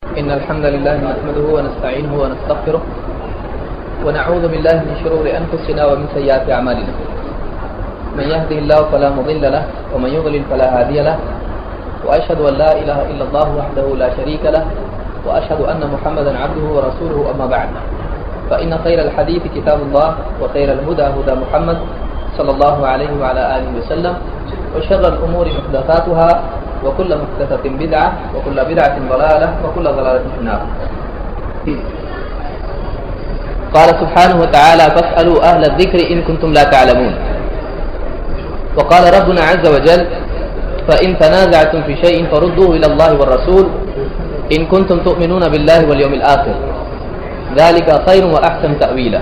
إن الحمد لله نحمده ونستعينه ونستغفره ونعوذ بالله من شرور أنفسنا ومن سيئات أعمالنا من يهده الله فلا مضل له ومن يضلل فلا هادي له وأشهد أن لا إله إلا الله وحده لا شريك له وأشهد أن محمدا عبده ورسوله أما بعد فإن خير الحديث كتاب الله وخير الهدى هدى محمد صلى الله عليه وعلى آله وسلم وشر الأمور محدثاتها وكل محدثة بدعة وكل بدعة ضلالة وكل ضلالة في النار. قال سبحانه وتعالى فاسألوا أهل الذكر إن كنتم لا تعلمون. وقال ربنا عز وجل فإن تنازعتم في شيء فردوه إلى الله والرسول إن كنتم تؤمنون بالله واليوم الآخر ذلك خير وأحسن تأويلا.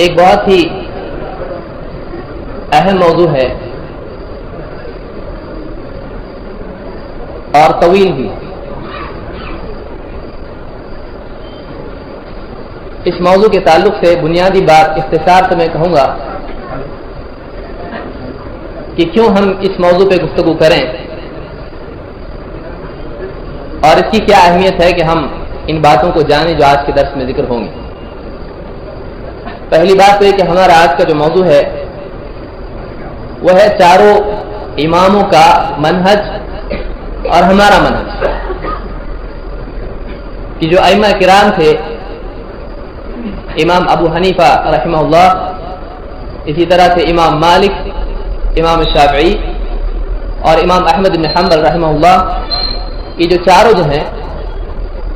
ایک بہت ہی اہم موضوع ہے اور طویل بھی. اس موضوع کے تعلق سے بنیادی بات اختصار سے میں کہوں گا کہ کیوں ہم اس موضوع پہ گفتگو کریں اور اس کی کیا اہمیت ہے کہ ہم ان باتوں کو جانیں جو آج کے درس میں ذکر ہوں گی. پہلی بات تو یہ کہ ہمارا آج کا جو موضوع ہے وہ ہے چاروں اماموں کا منہج اور ہمارا منہج. کہ جو ائمہ کرام تھے امام ابو حنیفہ رحمہ اللہ، اسی طرح سے امام مالک، امام شافعی اور امام احمد بن حنبل رحمہ اللہ، یہ جو چاروں جو ہیں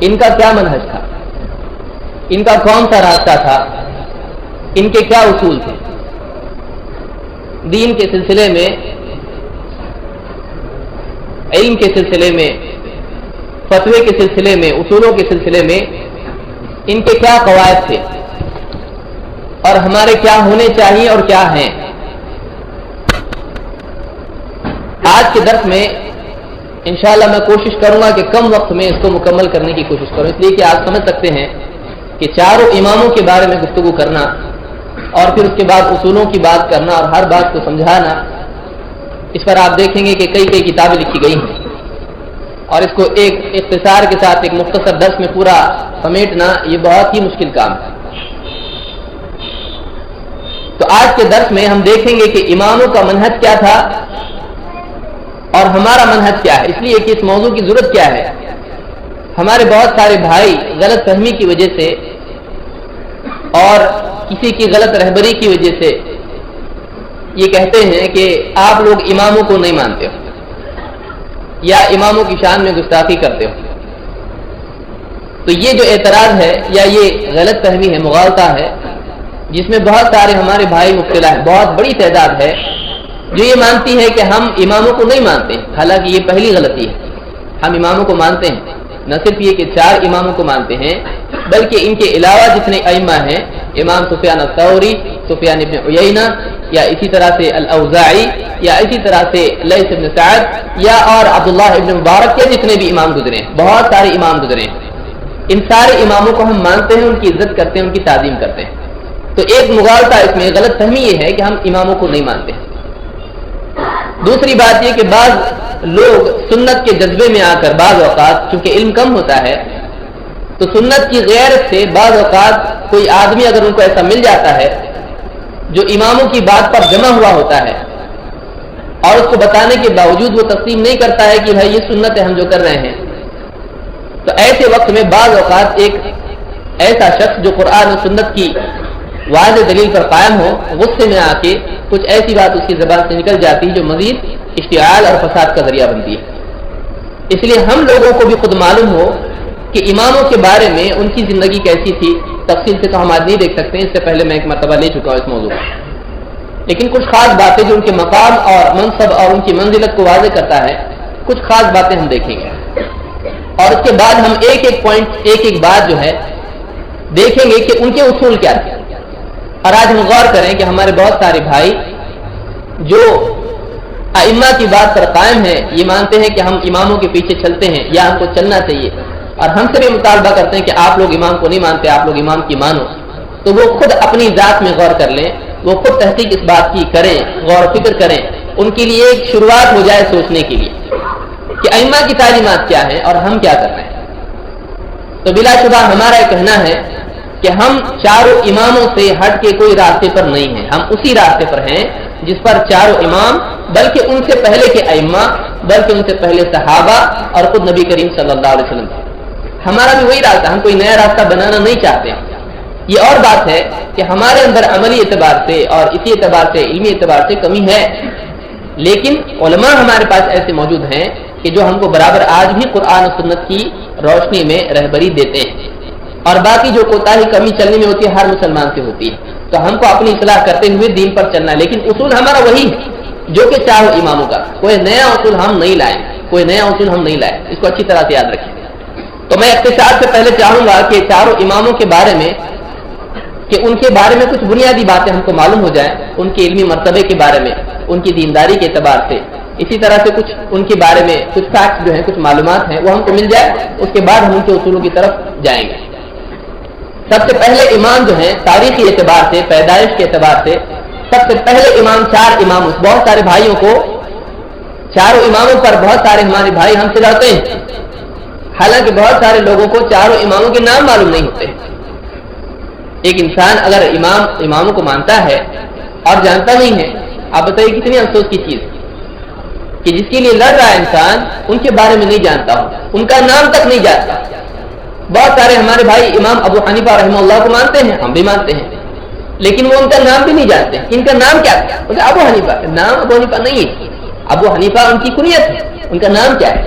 ان کا کیا منہج تھا، ان کا کون سا راستہ تھا، ان کے کیا اصول تھے دین کے سلسلے میں، علم کے سلسلے میں، فتوے کے سلسلے میں، اصولوں کے سلسلے میں ان کے کیا قواعد تھے اور ہمارے کیا ہونے چاہیے اور کیا ہیں. آج کے درس میں انشاءاللہ میں کوشش کروں گا کہ کم وقت میں اس کو مکمل کرنے کی کوشش کروں، اس لیے کہ آپ سمجھ سکتے ہیں کہ چاروں اماموں کے بارے میں گفتگو کرنا اور پھر اس کے بعد اصولوں کی بات کرنا اور ہر بات کو سمجھانا، اس پر آپ دیکھیں گے کہ کئی کتابیں لکھی گئی ہیں اور اس کو ایک اختصار کے ساتھ ایک مختصر درس میں پورا سمیٹنا یہ بہت ہی مشکل کام ہے. تو آج کے درس میں ہم دیکھیں گے کہ اماموں کا منہج کیا تھا اور ہمارا منہج کیا ہے. اس لیے کہ اس موضوع کی ضرورت کیا ہے، ہمارے بہت سارے بھائی غلط فہمی کی وجہ سے اور کسی کی غلط رہبری کی وجہ سے یہ کہتے ہیں کہ آپ لوگ اماموں کو نہیں مانتے ہو یا اماموں کی شان میں گستاخی کرتے ہو. تو یہ جو اعتراض ہے یا یہ غلط فہمی ہے، مغالطہ ہے، جس میں بہت سارے ہمارے بھائی مبتلا ہیں، بہت بڑی تعداد ہے جو یہ مانتی ہے کہ ہم اماموں کو نہیں مانتے. حالانکہ یہ پہلی غلطی ہے. ہم اماموں کو مانتے ہیں، نہ صرف یہ کہ چار اماموں کو مانتے ہیں بلکہ ان کے علاوہ جتنے ائمہ ہیں، امام سفیان الثوری، سفیان ابن عیینہ، یا اسی طرح سے الاوزاعی، یا اسی طرح سے لیث بن سعد، یا اور عبداللہ ابن مبارک کے جتنے بھی امام گزرے ہیں، بہت سارے امام گزرے ہیں. ان سارے اماموں کو ہم مانتے ہیں، ان کی عزت کرتے ہیں، ان کی تعظیم کرتے ہیں. تو ایک مغالطہ اس میں غلط فہمی یہ ہے کہ ہم اماموں کو نہیں مانتے. دوسری بات یہ کہ بعض لوگ سنت کے جذبے میں آ کر بعض اوقات چونکہ علم کم ہوتا ہے تو سنت کی غیرت سے بعض اوقات کوئی آدمی اگر ان کو ایسا مل جاتا ہے جو اماموں کی بات پر جمع ہوا ہوتا ہے اور اس کو بتانے کے باوجود وہ تسلیم نہیں کرتا ہے کہ بھائی یہ سنت ہے ہم جو کر رہے ہیں، تو ایسے وقت میں بعض اوقات ایک ایسا شخص جو قرآن و سنت کی واضح دلیل پر قائم ہو، غصے میں آ کے کچھ ایسی بات اس کی زبان سے نکل جاتی ہے جو مزید اشتعال اور فساد کا ذریعہ بنتی ہے. اس لیے ہم لوگوں کو بھی خود معلوم ہو کہ اماموں کے بارے میں ان کی زندگی کیسی تھی. تفصیل سے تو ہم آج نہیں دیکھ سکتے، اس سے پہلے میں ایک مرتبہ لے چکا ہوں اس موضوع پر، لیکن کچھ خاص باتیں جو ان کے مقام اور منصب اور ان کی منزلت کو واضح کرتا ہے، کچھ خاص باتیں ہم دیکھیں گے اور اس کے بعد ہم ایک پوائنٹ ایک بات جو ہے دیکھیں گے کہ ان کے اصول کیا تھے. اور آج ہم غور کریں کہ ہمارے بہت سارے بھائی جو ائمہ کی بات پر قائم ہیں، یہ مانتے ہیں کہ ہم اماموں کے پیچھے چلتے ہیں یا ہم کو چلنا چاہیے، اور ہم سے بھی مطالبہ کرتے ہیں کہ آپ لوگ امام کو نہیں مانتے، آپ لوگ امام کی مانو. تو وہ خود اپنی ذات میں غور کر لیں، وہ خود تحقیق اس بات کی کریں، غور و فکر کریں، ان کے لیے ایک شروعات ہو جائے سوچنے کے لیے. کہ ائمہ کی تعلیمات کیا ہیں اور ہم کیا کر رہے ہیں. تو بلا شبہ ہمارا یہ کہنا ہے کہ ہم چاروں اماموں سے ہٹ کے کوئی راستے پر نہیں ہیں. ہم اسی راستے پر ہیں جس پر چاروں امام، بلکہ ان سے پہلے کے ائمہ، بلکہ ان سے پہلے صحابہ اور خود نبی کریم صلی اللہ علیہ وسلم تھے. ہمارا بھی وہی راستہ، ہم کوئی نیا راستہ بنانا نہیں چاہتے. یہ اور بات ہے کہ ہمارے اندر عملی اعتبار سے اور اسی اعتبار سے علمی اعتبار سے کمی ہے، لیکن علماء ہمارے پاس ایسے موجود ہیں کہ جو ہم کو برابر آج بھی قرآن و سنت کی روشنی میں رہبری دیتے ہیں. اور باقی جو کوتاہی کمی چلنے میں ہوتی ہے ہر مسلمان سے ہوتی ہے. تو ہم کو اپنی اصلاح کرتے ہوئے دین پر چلنا ہے، لیکن اصول ہمارا وہی ہے جو کہ چاروں اماموں کا. کوئی نیا اصول ہم نہیں لائیں، کوئی نیا اصول ہم نہیں لائیں. اس کو اچھی طرح سے یاد رکھیں. تو میں اختصار سے پہلے چاہوں گا کہ چاروں اماموں کے بارے میں، کہ ان کے بارے میں کچھ بنیادی باتیں ہم کو معلوم ہو جائیں، ان کے علمی مرتبے کے بارے میں، ان کی دینداری کے اعتبار سے. اسی طرح سے کچھ ان کے بارے میں کچھ فیکٹس جو ہیں، کچھ معلومات ہیں، وہ ہم کو مل جائے. اس کے بعد ہم ان کے اصولوں کی طرف جائیں گے. سب سے پہلے امام جو ہیں تاریخی اعتبار سے، پیدائش کے اعتبار سے، سب سے پہلے امام چار امام. بہت سارے بھائیوں کو چاروں اماموں پر بہت سارے ہمارے بھائی ہم سے لڑتے ہیں، حالانکہ بہت سارے لوگوں کو چاروں اماموں کے نام معلوم نہیں ہوتے. ایک انسان اگر اماموں کو مانتا ہے اور جانتا نہیں ہے، آپ بتائیے کتنی افسوس کی چیز کہ جس کے لیے لڑ رہا ہے انسان ان کے بارے میں نہیں جانتا ہو، ان کا نام تک نہیں جانتا. بہت سارے ہمارے بھائی امام ابو حنیفہ رحمہ اللہ کو مانتے ہیں، ہم بھی مانتے ہیں، لیکن وہ ان کا نام بھی نہیں جانتے. ان کا نام کیا ہے؟ ابو حنیفہ. نام ابو حنیفہ نہیں ہے، ابو حنیفہ ان کی کنیت ہے، ان کا نام کیا ہے؟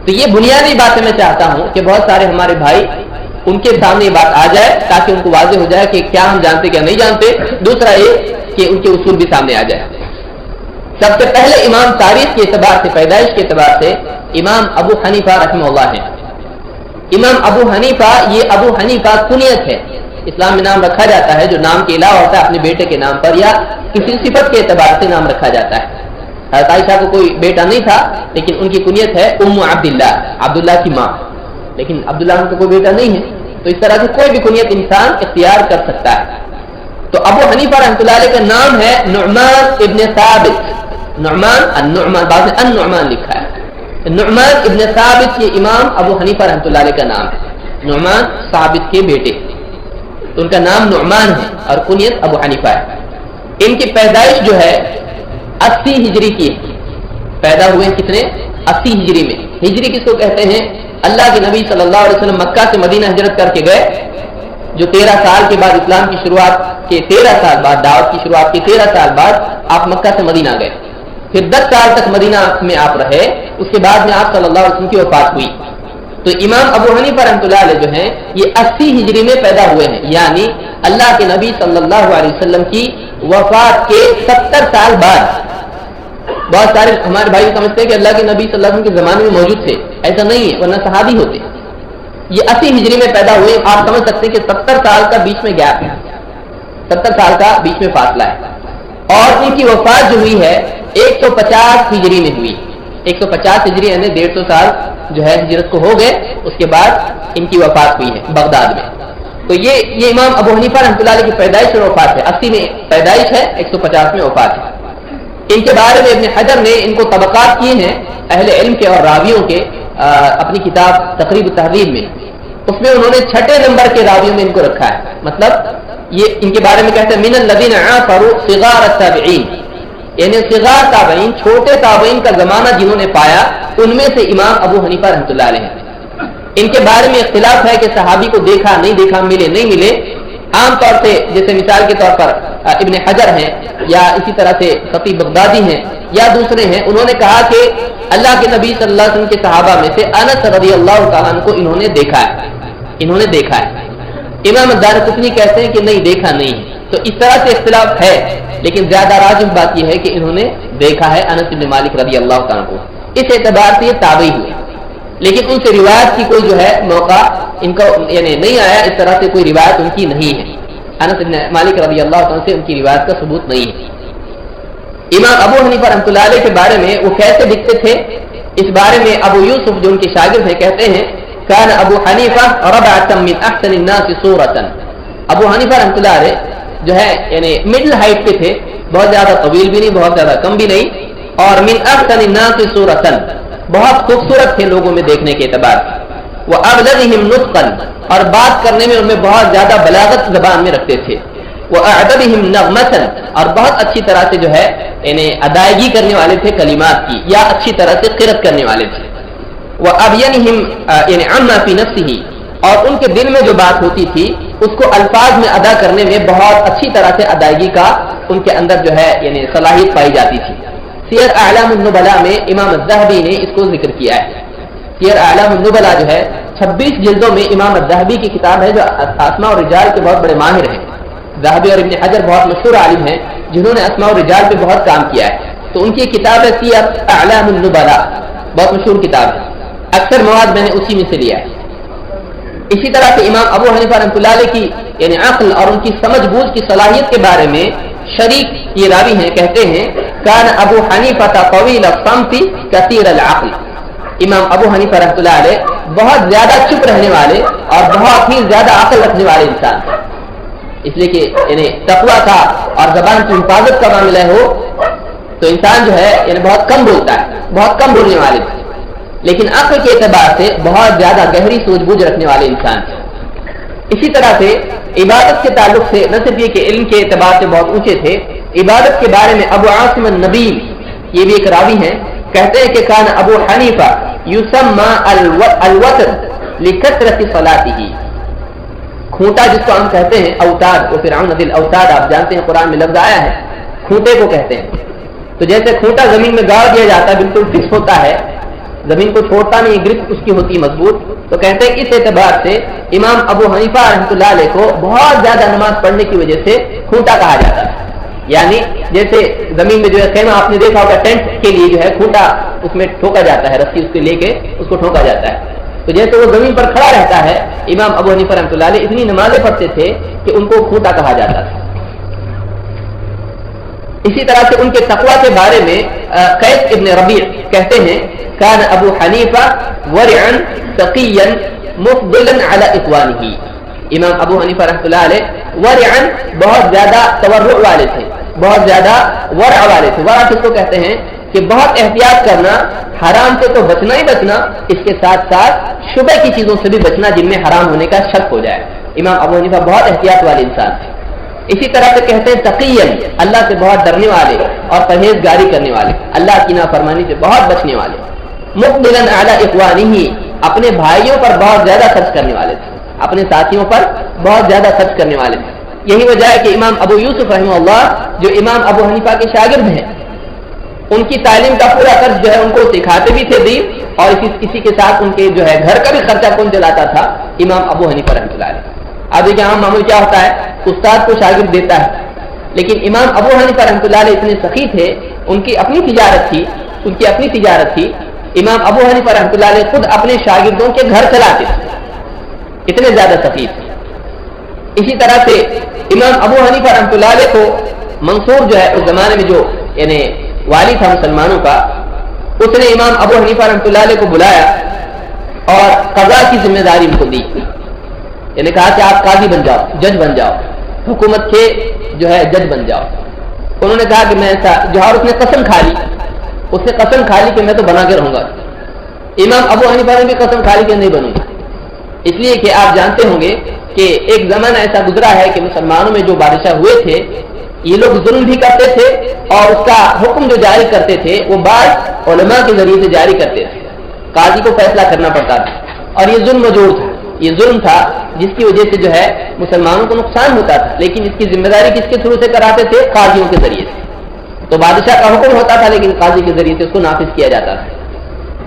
تو یہ بنیادی باتیں میں چاہتا ہوں کہ بہت سارے ہمارے بھائی ان کے سامنے یہ بات آ جائے تاکہ ان کو واضح ہو جائے کہ کیا ہم جانتے کیا نہیں جانتے. دوسرا یہ کہ ان کے اصول بھی سامنے آ جائے. سب سے پہلے امام تاریخ کے اعتبار سے، پیدائش کے اعتبار سے امام ابو حنیفہ رحمہ اللہ ہیں. امام ابو حنیفہ، یہ ابو حنیفہ کنیت ہے. اسلام میں نام رکھا جاتا ہے جو نام کے علاوہ ہوتا ہے اپنے بیٹے کے نام پر یا کسی صفت کے اعتبار سے نام رکھا جاتا ہے. حضرت عائشہ کو کوئی بیٹا نہیں تھا لیکن ان کی کنیت ہے ام عبداللہ، عبداللہ کی ماں. لیکن عبداللہ کا کوئی بیٹا نہیں ہے، تو اس طرح سے کوئی بھی کنیت انسان اختیار کر سکتا ہے. تو ابو حنیفہ رحمۃ اللہ علیہ کا نام ہے نعمان ابن ثابت. نعمان، النعمان، بعض نے النعمان لکھا ہے. نعمان ابن ثابت یہ امام ابو حنیفہ رحمۃ اللہ علیہ کا نام ہے. نعمان ثابت کے بیٹے، تو ان کا نام نعمان ہے اور کنیت ابو حنیفہ ہے. ان کی پیدائش جو ہے 80 ہجری کی ہے. پیدا ہوئے کتنے؟ 80 ہجری میں. ہجری کس کو کہتے ہیں؟ اللہ کے نبی صلی اللہ علیہ وسلم مکہ سے مدینہ ہجرت کر کے گئے، جو 13 سال کے بعد اسلام کی شروعات کے 13 سال بعد، دعوت کی شروعات کے 13 سال بعد آپ مکہ سے مدینہ گئے. پھر 10 سال تک مدینہ میں آپ رہے. اس کے بعد میں آپ صلی اللہ علیہ وسلم کی وفات ہوئی. تو امام ابو حنیفہ رحمۃ اللہ علیہ جو ہیں یہ 80 ہجری میں پیدا ہوئے ہیں، یعنی اللہ کے نبی صلی اللہ علیہ وسلم کی وفات کے 70 سال بعد. بہت سارے ہمارے بھائی سمجھتے ہیں کہ اللہ کے نبی صلی اللہ علیہ وسلم کے زمانے میں موجود تھے. ایسا نہیں ہے، ورنہ صحابی ہوتے. یہ 80 ہجری میں پیدا ہوئے. آپ سمجھ سکتے ہیں کہ 70 سال کا بیچ میں گیپ ہے، 70 سال کا بیچ میں فاصلہ ہے. اور ان کی وفات جو ہوئی ہے 150 ہجری میں ہوئی. 150 ہجری یعنی 150 سال جو ہے ہجرت کو ہو گئے. اس کے بعد ان کی وفات ہوئی ہے بغداد میں. تو یہ امام ابو حنیفہ رحمۃ اللہ علیہ کی پیدائش اور وفات ہے. 80 میں پیدائش ہے، 150 میں وفات ہے. ان کے بارے میں ابن حجر نے ان کو طبقات کیے ہیں اہل علم کے اور راویوں کے اپنی کتاب تقریب التہذیب میں. اس میں انہوں نے 6 نمبر کے راویوں میں ان کو رکھا ہے. مطلب یہ ان کے بارے میں کہتے ہیں من الذین عاصروا صغار التابعین، یعنی صغار تابعین، چھوٹے تابعین کا زمانہ جنہوں نے پایا، ان میں سے امام ابو حنیفہ رحمۃ اللہ علیہ ہیں. ان کے بارے میں اختلاف ہے کہ صحابی کو دیکھا نہیں دیکھا، ملے نہیں ملے. عام طور سے جیسے مثال کے طور پر ابن حجر ہیں یا اسی طرح سے خطیب بغدادی ہیں یا دوسرے ہیں، انہوں نے کہا کہ اللہ کے نبی صلی اللہ علیہ وسلم کے صحابہ میں سے انس رضی اللہ تعالیٰ عنہ کو انہوں نے دیکھا ہے. انہوں نے دیکھا ہے. امام دارقطنی کہتے ہیں کہ نہیں دیکھا نہیں. تو اس طرح سے اختلاف ہے، لیکن زیادہ راجح بات یہ ہے کہ انہوں نے دیکھا ہے انس بن مالک رضی اللہ تعالیٰ کو. اس اعتبار سے یہ تابعی ہوئے، لیکن ان سے روایت کی کوئی جو ہے موقع ان کو یعنی نہیں آیا. اس طرح سے کوئی روایت ان کی نہیں ہے. انس بن مالک رضی اللہ عنہ سے ان کی روایت کا ثبوت نہیں ہے. امام ابو حنیفہ رحمۃ اللہ علیہ کے بارے میں وہ کیسے دکھتے تھے، اس بارے میں ابو یوسف جو ان کے شاگرد ہیں کہتے ہیں کان ابو حنیفہ ربعۃ من احسن الناس صورۃ. ابو حنیفہ رحمۃ اللہ علیہ جو ہے یعنی مڈل ہائٹ پہ تھے، بہت زیادہ طویل بھی نہیں، بہت زیادہ کم بھی نہیں. اور من احسن الناس صورۃ، بہت خوبصورت تھے لوگوں میں دیکھنے کے اعتبار سے، وَأَبْلَغِهِمْ نُطْقًا، اور بات کرنے میں ان میں بہت زیادہ بلاغت زبان میں رکھتے تھے، وَأَعْدَبِهِمْ نَغْمَةً، اور بہت اچھی طرح سے جو ہے انہیں ادائیگی کرنے والے تھے کلمات کی، یا اچھی طرح سے قرأت کرنے والے تھے، وَأَبْيَنِهِمْ یعنی عَمَّا فِي نَفْسِهِ، اور ان کے دل میں جو بات ہوتی تھی اس کو الفاظ میں ادا کرنے میں بہت اچھی طرح سے ادائیگی کا ان کے اندر جو ہے یعنی صلاحیت پائی جاتی تھی۔ سیر اعلام النبلاء میں امام الذہبی نے اس کو ذکر کیا ہے۔ سیر اعلام النبلاء جو ہے 26 جلدوں میں امام الذہبی کی کتاب ہے، جو اسماء اور رجال کے بہت بڑے ماہر ہیں۔ ذہبی اور ابن حجر بہت مشہور عالم ہیں جنہوں نے اسماء اور رجال پہ بہت کام کیا ہے، تو ان کی کتاب ہے سیر اعلام النبلاء، بہت مشہور کتاب ہے، اکثر مواد میں نے اسی میں سے لیا ہے۔ اسی طرح سے امام ابو حنیفہ رحمۃ اللہ علیہ کی یعنی عقل اور ان کی سمجھ بوجھ کی صلاحیت کے بارے میں شریک یہ راوی ہیں، کہتے ہیں کان ابو حنیفہ طویل الصمت کثیر العقل، امام ابو حنیفہ رحمۃ اللہ علیہ بہت زیادہ چپ رہنے والے اور بہت ہی زیادہ عقل رکھنے والے انسان تھے، اس لیے کہ یعنی تقویٰ کا اور زبان کی حفاظت کا معاملہ ہو تو انسان جو ہے یعنی بہت کم بولتا ہے، بہت کم بولنے والے تھے، لیکن عقل کے اعتبار سے بہت زیادہ گہری سوچ بوجھ رکھنے والے انسان تھے۔ اسی طرح سے عبادت کے تعلق سے نہ صرف یہ کہ علم کے اعتبار سے بہت اونچے تھے، عبادت کے بارے میں ابو عاصم النبیل یہ بھی ایک راوی ہیں، کہتے ہیں کہ کان ابو حنیفہ یسمى الوتر لکثرت صلاتہ، کھوٹا جس کو ہم کہتے ہیں اوتاد، وہ فرعون ذی الاوتاد آپ جانتے ہیں قرآن میں لفظ آیا ہے، کھوٹے کو کہتے ہیں، تو جیسے کھوٹا زمین میں گاڑ دیا جاتا ہے بالکل فکس ہوتا ہے، زمین کو چھوڑتا نہیں، گرفت اس کی ہوتی مضبوط، تو کہتے ہیں اس اعتبار سے امام ابو حنیفہ رحمۃ اللہ علیہ کو بہت زیادہ نماز پڑھنے کی وجہ سے کھوٹا کہا جاتا ہے، یعنی جیسے زمین میں جو ہے خیمہ آپ نے دیکھا ہوگا ٹینٹ کے لیے جو ہے کھوٹا اس میں ٹھوکا جاتا ہے، رسی اس کو لے کے اس کو ٹھوکا جاتا ہے، تو جیسے وہ زمین پر کھڑا رہتا ہے، امام ابو حنیفہ رحمۃ اللہ علیہ اتنی نمازیں پڑھتے تھے کہ ان کو کھوٹا کہا جاتا تھا۔ اسی طرح سے ان کے تقویٰ کے بارے میں قیس ابن ربیع کہتے ہیں کان ابو حنیفہ ورعا تقیا مفضلا علی اخوانہ، امام ابو حنیفہ رحمۃ اللہ علیہ ورعا بہت زیادہ تورع والے تھے، بہت زیادہ ورع والے تھے۔ ورع کس کو کہتے ہیں کہ بہت احتیاط کرنا، حرام سے تو بچنا ہی بچنا، اس کے ساتھ ساتھ شبہ کی چیزوں سے بھی بچنا جن میں حرام ہونے کا شک ہو جائے، امام ابو حنیفہ بہت احتیاط والے انسان تھے۔ اسی طرح سے کہتے ہیں تقیًا، اللہ سے بہت ڈرنے والے اور پرہیزگاری کرنے والے، اللہ کی نافرمانی سے بہت بچنے والے، مقبلا علی اخوانہ، اپنے بھائیوں پر بہت زیادہ خرچ کرنے والے تھے، اپنے ساتھیوں پر بہت زیادہ خرچ کرنے والے تھے۔ یہی وجہ ہے کہ امام ابو یوسف رحمہ اللہ جو امام ابو حنیفہ کے شاگرد ہیں، ان کی تعلیم کا پورا خرچ جو ہے ان کو سکھاتے بھی تھے دین، اور اسی کے ساتھ ان کے جو ہے گھر کا بھی خرچہ کون چلاتا تھا؟ امام ابو حنیفہ رحمۃ اللہ علیہ۔ اب دیکھیں عام معمول کیا ہوتا ہے، استاد کو شاگرد دیتا ہے، لیکن امام ابو حنیفہ رحمۃ اللہ علیہ اتنے سخی تھے، ان کی اپنی تجارت تھی، امام ابو حنیفہ رحمۃ اللہ علیہ خود اپنے شاگردوں کے گھر چلاتے تھے، اتنے زیادہ سخی تھے۔ اسی طرح سے امام ابو حنیفہ رحمۃ اللہ علیہ کو منصور جو ہے اس زمانے میں جو یعنی والی تھا مسلمانوں کا، اس نے امام ابو حنیفہ رحمۃ اللہ علیہ کو بلایا اور قضاء کی ذمہ داری ان کو دی، یعنی کہا کہ آپ قاضی بن جاؤ، جج بن جاؤ، حکومت کے جو ہے جج بن جاؤ۔ انہوں نے کہا کہ میں ایسا جو ہے، اس نے قسم کھا لی کہ میں تو بنا کے رہوں گا۔ امام ابو حنیفہ نے بھی قسم کھا لی کہ نہیں بنوں گا، اس لیے کہ آپ جانتے ہوں گے کہ ایک زمانہ ایسا گزرا ہے کہ مسلمانوں میں جو بادشاہ ہوئے تھے یہ لوگ ظلم بھی کرتے تھے، اور اس کا حکم جو جاری کرتے تھے وہ بعض علماء کے ذریعے سے جاری کرتے تھے، قاضی کو فیصلہ کرنا پڑتا تھا، اور یہ ظلم مجور تھا، یہ ظلم تھا جس کی وجہ سے جو ہے مسلمانوں کو نقصان ہوتا تھا، لیکن اس کی ذمہ داری کس کے تھرو سے کراتے تھے؟ قاضیوں کے ذریعے سے۔ تو بادشاہ کا حکم ہوتا تھا لیکن قاضی کے ذریعے سے اس کو نافذ کیا جاتا تھا۔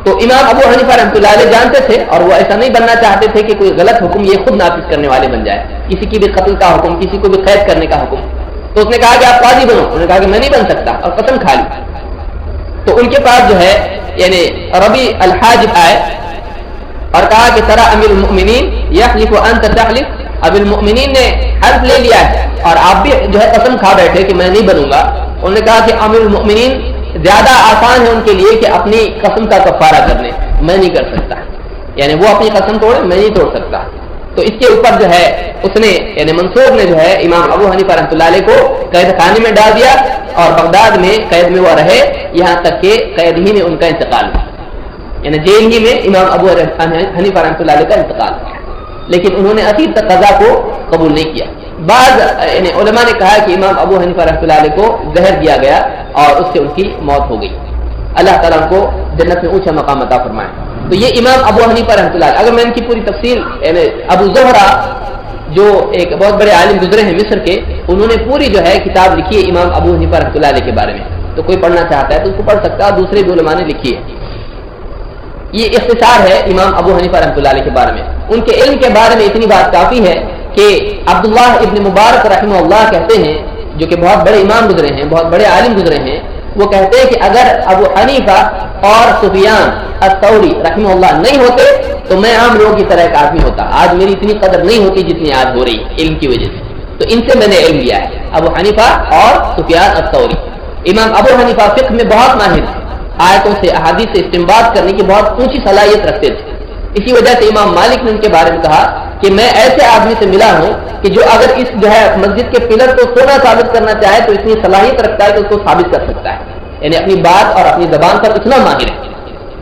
تو امام ابو حنیفہ رحمۃ اللہ علیہ جانتے تھے، اور وہ ایسا نہیں بننا چاہتے تھے کہ کوئی غلط حکم یہ خود نافذ کرنے والے بن جائے، کسی کی بھی قتل کا حکم، کسی کو بھی قید کرنے کا حکم۔ تو اس نے کہا کہ آپ قاضی بنو، انہوں نے کہا کہ میں نہیں بن سکتا، اور قسم کھا لی۔ تو ان کے پاس جو ہے یعنی ربی الحاجب آئے اور کہا کہ ترى امیر المؤمنین یحلف وانت تحلف، اب المؤمنین نے حلف لے لیا ہے اور آپ بھی جو ہے قسم کھا بیٹھے کہ میں نہیں بنوں گا۔ انہوں نے کہا کہ امیر المؤمنین زیادہ آسان ہے ان کے لیے کہ اپنی قسم کا کفارہ کر لیں، میں نہیں کر سکتا، یعنی وہ اپنی قسم توڑے، میں نہیں توڑ سکتا۔ تو اس کے اوپر جو ہے اس نے یعنی منصور نے جو ہے امام ابو حنیفہ رحمۃ اللہ علیہ کو قید خانے میں ڈال دیا، اور بغداد میں قید میں وہ رہے یہاں تک کہ قید ہی میں ان کا انتقال ہوا۔ یعنی جیل ہی میں امام ابو حنیفہ رحمۃ اللہ علیہ کا انتقال ہوا، لیکن انہوں نے اخیر تک قضا کو قبول نہیں کیا۔ بعض یعنی علماء نے کہا کہ امام ابو حنیفہ رحمۃ اللہ علیہ کو زہر دیا گیا اور اس سے ان کی موت ہو گئی۔ اللہ تعالیٰ ان کو جنت میں اونچا مقام عطا فرمائے۔ تو یہ امام ابو حنیفہ رحمۃ اللہ علیہ، اگر میں ان کی پوری تفصیل یعنی ابو زہرا جو ایک بہت بڑے عالم گزرے ہیں مصر کے، انہوں نے پوری جو ہے کتاب لکھی ہے امام ابو حنیفہ رحمۃ اللہ علیہ کے بارے میں، تو کوئی پڑھنا چاہتا ہے تو اس کو پڑھ سکتا ہے، دوسرے بھی علماء نے لکھی ہے۔ یہ اختصار ہے امام ابو حنیفہ رحمۃ اللہ علیہ کے بارے میں۔ ان کے علم کے بارے میں اتنی بات کافی ہے کہ عبداللہ ابن مبارک رحمہ اللہ کہتے ہیں، جو کہ بہت بڑے امام گزرے ہیں، بہت بڑے عالم گزرے ہیں، وہ کہتے ہیں کہ اگر ابو حنیفہ اور سفیان الثوری رحمہ اللہ نہیں ہوتے تو میں عام لوگوں کی طرح ایک آدمی ہوتا، آج میری اتنی قدر نہیں ہوتی جتنی آج ہو رہی علم کی وجہ سے۔ تو ان سے میں نے علم لیا ہے، ابو حنیفہ اور سفیان الثوری۔ امام ابو حنیفہ فقہ میں بہت ماہر تھے، آیتوں سے احادیث سے استنباط کرنے کی بہت اونچی صلاحیت رکھتے تھے۔ اسی وجہ سے امام مالک نے ان کے بارے میں کہا کہ میں ایسے آدمی سے ملا ہوں کہ جو اگر اس جو ہے مسجد کے پلر کو سونا ثابت کرنا چاہے تو اتنی صلاحیت رکھتا ہے کہ اس کو ثابت کر سکتا ہے، یعنی اپنی بات اور اپنی زبان پر اتنا ماہر ہے۔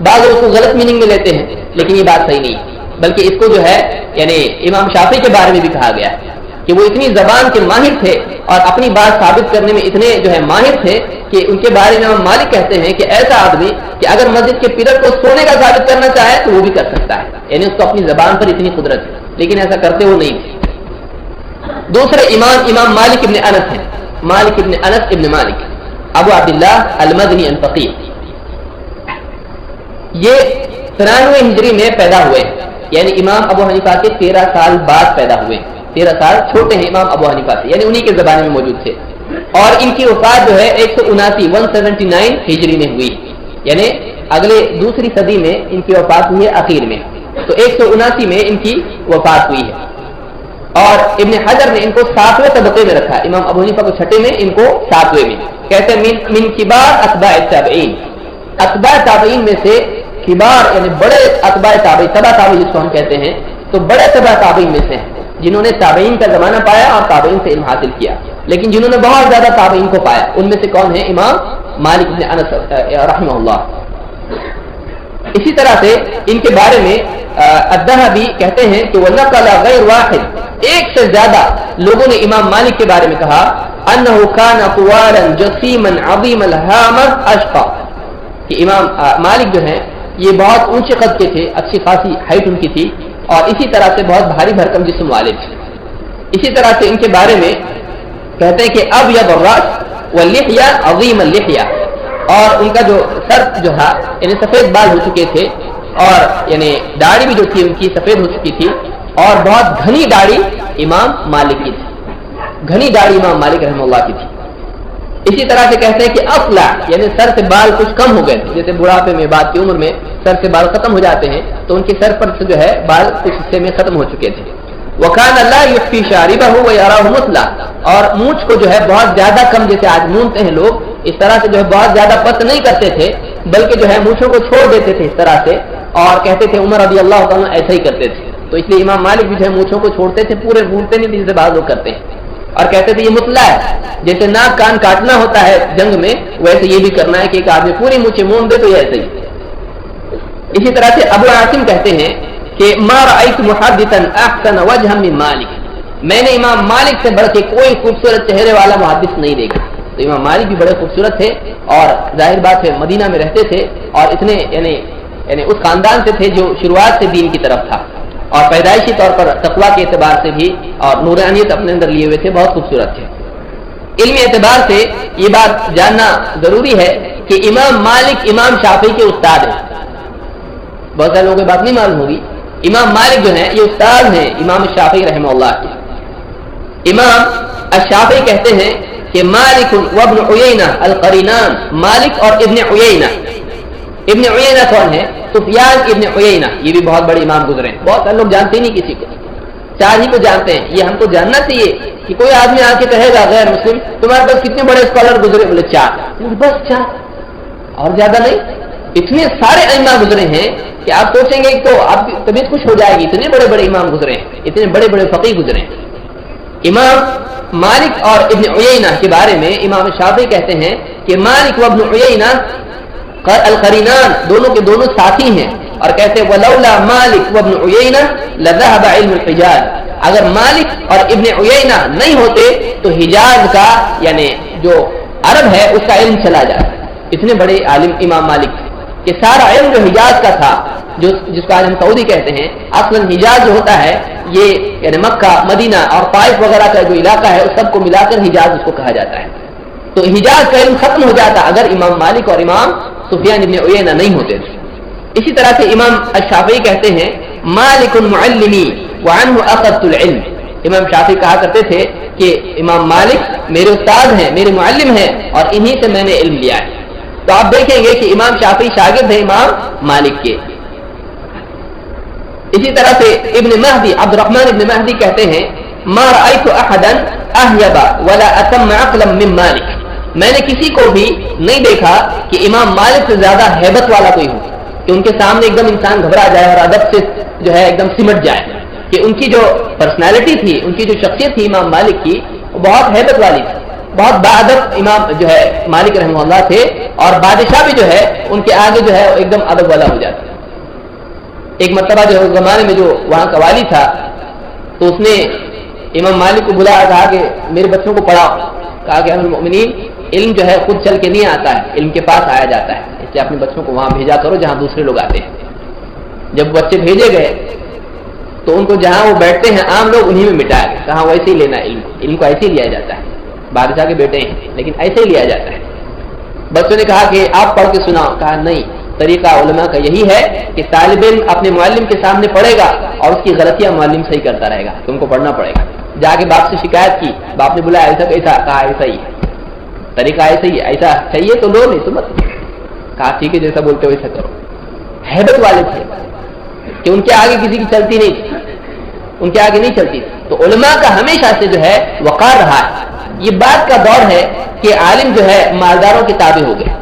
بعض لوگ اس کو غلط میننگ میں لیتے ہیں، لیکن یہ بات صحیح نہیں، بلکہ اس کو جو ہے یعنی امام شافعی کے بارے میں بھی کہا گیا ہے کہ وہ اتنی زبان کے ماہر تھے اور اپنی بات ثابت کرنے میں اتنے جو ہے ماہر تھے کہ ان کے بارے میں امام مالک کہتے ہیں کہ ایسا آدمی کہ اگر مسجد کے پلر کو سونے کا ثابت کرنا چاہے تو وہ بھی کر سکتا ہے، یعنی اس کو اپنی زبان پر اتنی قدرت ہے، لیکن ایسا کرتے وہ نہیں تھے۔ دوسرے امام مالک ابن انس ہیں، مالک ابن انس ابن مالک ابو عبداللہ المدنی الفقیہ، یہ 93 ہجری میں پیدا ہوئے، یعنی امام ابو حنیفہ کے 13 سال بعد پیدا ہوئے، 13 سال چھوٹے ہیں امام ابو حنیفہ سے، یعنی انہی کے زمانے میں موجود تھے۔ اور ان کی وفات جو ہے 179 ہجری میں ہوئی، یعنی اگلے دوسری صدی میں ان کی وفات ہوئی ہے اخیر میں، تو 179 میں ان کی وفات ہوئی ہے۔ اور ابن حجر نے ان کو 7ویں طبقے میں رکھا، امام ابو حنیفہ کو 6 میں، ان کو 7ویں میں، کہتے ہیں من کبار اتباع التابعین، اتباع تابعین میں سے کبار یعنی بڑے اتباع تابعین، تبع تابعین جس کو ہم کہتے ہیں، تو بڑے تبع تابعین میں سے ہیں جنہوں نے تابعین کا زمانہ پایا اور تابعین سے علم حاصل کیا، لیکن جنہوں نے بہت زیادہ تابعین کو پایا ان میں سے کون ہے؟ امام مالک بن انس رحمہ اللہ۔ اسی طرح سے ان کے بارے میں الذهبی کہتے ہیں کہ وَنَقَلَ غَيْرُ وَاحِدٍ، ایک سے زیادہ لوگوں نے امام مالک کے بارے میں کہا أَنَّهُ كَانَ طُوَالًا جَسِيمًا عَظِيمَ الْهَامَةِ أَشْقَى، کہ امام مالک جو ہیں یہ بہت اونچے قد کے تھے، اچھی خاصی ہائٹ ان کی تھی، اور اسی طرح سے بہت بھاری بھرکم جسم والے تھے۔ اسی طرح سے ان کے بارے میں کہتے ہیں کہ ابیض الراس واللحیہ عظیم اللحیہ، اور ان کا جو سر جو ہے یعنی سفید بال ہو چکے تھے، اور یعنی داڑھی بھی جو تھی ان کی سفید ہو چکی تھی، اور بہت گھنی داڑھی امام مالک کی تھی، گھنی داڑھی امام مالک رحمہ اللہ کی تھی۔ اسی طرح سے کہتے ہیں کہ افلا یعنی سر سے بال کچھ کم ہو گئے تھے، جیسے بڑھاپے میں بات کی عمر میں سر سے بال ختم ہو جاتے ہیں، تو ان کے سر پر سے جو ہے بال کچھ حصے میں ختم ہو چکے تھے۔ وَكَانَ لَا يُخْفِي شَارِبَهُ وَيَرَاهُ مُثْلًا، اور مونچھ کو جو ہے بہت زیادہ کم، جیسے آج مونتے ہیں لوگ، اس طرح سے جو ہے بہت زیادہ پست نہیں کرتے تھے، بلکہ جو ہے مونچھوں کو چھوڑ دیتے تھے اس طرح سے، اور کہتے تھے عمر رضی اللہ تعالیٰ ایسا ہی کرتے تھے، تو اس لیے امام مالک بھی جو ہے مونچھوں کو چھوڑتے تھے، پورے بھولتے نہیں تھے جیسے بعض لوگ کرتے ہیں، اور کہتے تھے یہ مطلع ہے، جیسے ناک کان کاٹنا ہوتا ہے جنگ میں، ویسے یہ بھی کرنا ہے کہ ایک آدمی پوری مونچھیں مون دے تو یہ ایسے ہی۔ اسی طرح سے ابو عاصم کہتے ہیں کہ ما رأيت محدثا احسن وجها من مالک، میں نے امام مالک سے بڑھ کے کوئی خوبصورت چہرے والا محدث نہیں دیکھا۔ تو امام مالک بھی بڑے خوبصورت تھے، اور ظاہر بات ہے مدینہ میں رہتے تھے، اور اتنے یعنی اس خاندان سے تھے جو شروعات سے دین کی طرف تھا، اور پیدائشی طور پر تقویٰ کے اعتبار سے بھی اور نورانیت اپنے اندر لیے ہوئے تھے، بہت خوبصورت تھے۔ علمی اعتبار سے یہ بات جاننا ضروری ہے کہ امام مالک امام شافعی کے استاد ہیں، بہت سارے لوگوں کو بات نہیں معلوم ہوگی، امام مالک جو ہیں یہ استاد ہیں امام شافعی رحمہ اللہ کے۔ امام الشافعی کہتے ہیں کہ مالک وابن عیینہ القرینان، مالک اور ابن عیینہ، ابن عیینہ کون ہے؟ سفیان ابن عیینہ، یہ بھی بہت بڑے امام گزرے ہیں، بہت سارے لوگ جانتے ہی نہیں کسی کو، 4 ہی کو جانتے ہیں۔ یہ ہم کو جاننا چاہیے کہ کوئی آدمی آ کے کہے گا غیر مسلم تمہارے پاس کتنے بڑے اسکالر گزرے؟ بولے 4، بس 4 اور زیادہ نہیں، اتنے سارے ائمہ گزرے ہیں کہ آپ سوچیں گے تو آپ کی طبیعت خوش ہو جائے گی، اتنے بڑے بڑے امام گزرے ہیں، اتنے بڑے بڑے فقیہ گزرے ہیں۔ امام مالک اور ابن عیینہ کے بارے میں امام شافعی کہتے ہیں کہ مالک و ابن عیینہ القرینان دونوں کے دونوں ساتھی ہیں. اور کہتے ولولا مالک وابن عیینہ لذهب علم الحجاز، اگر مالک اور ابن عیینہ نہیں ہوتے تو حجاز کا یعنی جو عرب ہے اس کا علم چلا جاتا. اتنے بڑے عالم امام مالک کہ سارا علم جو حجاز کا تھا، جس کو آج ہم سعودی کہتے ہیں، اصلا حجاز جو ہوتا ہے یہ یعنی مکہ مدینہ اور طائف وغیرہ کا جو علاقہ ہے اس سب کو ملا کر حجاز اس کو کہا جاتا ہے. تو حجاز کا علم ختم ہو جاتا اگر امام مالک اور امام سفیان ابن عیینہ نہیں ہوتے. اسی طرح سے امام الشافعی کہتے ہیں مالک معلمی وعنہ اخذت العلم. امام شافعی کہا کرتے تھے کہ امام مالک میرے استاد ہیں، میرے معلم ہیں اور انہی سے میں نے علم لیا ہے. تو آپ دیکھیں گے کہ امام شافعی شاگرد ہیں امام مالک کے. اسی طرح سے ابن مہدی عبد الرحمن ابن مہدی کہتے ہیں ما رأيت احدا اهيب ولا اتم عقلا من مالک. میں نے کسی کو بھی نہیں دیکھا کہ امام مالک سے زیادہ ہیبت والا کوئی ہو کہ ان کے سامنے ایک دم انسان گھبرا جائے اور ادب سے جو ہے ایک دم سمٹ جائے. کہ ان کی جو پرسنالٹی تھی، ان کی جو شخصیت تھی امام مالک کی، وہ بہت ہیبت والی تھی. بہت باادب امام جو ہے مالک رحمہ اللہ تھے اور بادشاہ بھی جو ہے ان کے آگے جو ہے ایک دم ادب والا ہو جاتا. ایک مرتبہ جو اس زمانے میں جو وہاں کا والی تھا تو اس نے امام مالک کو بلایا، کہا کہ میرے بچوں کو پڑھاؤ. کہا کہ امیر المؤمنین علم جو ہے خود چل کے نہیں آتا ہے، علم کے پاس آیا جاتا ہے، اس لیے اپنے بچوں کو وہاں بھیجا کرو جہاں دوسرے لوگ آتے ہیں. جب بچے بھیجے گئے تو ان کو جہاں وہ بیٹھتے ہیں عام لوگ انہی میں مٹایا گیا. کہاں ویسے ہی لینا علم کو ایسے ہی لیا جاتا ہے، بادشاہ کے بیٹے ہیں لیکن ایسے ہی لیا جاتا ہے. بچوں نے کہا کہ آپ پڑھ کے سناؤ. کہا نہیں، طریقہ علماء کا یہی ہے کہ طالب علم اپنے معلم کے سامنے پڑھے گا اور اس کی غلطیاں معلم صحیح کرتا رہے گا، تو ان کو پڑھنا پڑے گا. جا کے باپ سے شکایت کی، باپ نے بولا ایسا کیسا؟ کہا ایسا ہی ہے، طریقہ ایسا ہی ہے، ایسا چاہیے تو لو نہیں تو مت. کہا ٹھیک ہے جیسا بولتے ہو ویسا کرو. ہیبت والے تھے کہ ان کے آگے کسی کی چلتی نہیں تھی، ان کے آگے نہیں چلتی. تو علماء کا ہمیشہ سے جو ہے وقار رہا ہے. یہ بات کا دور ہے کہ عالم جو ہے مالداروں کے تابع ہو گئے،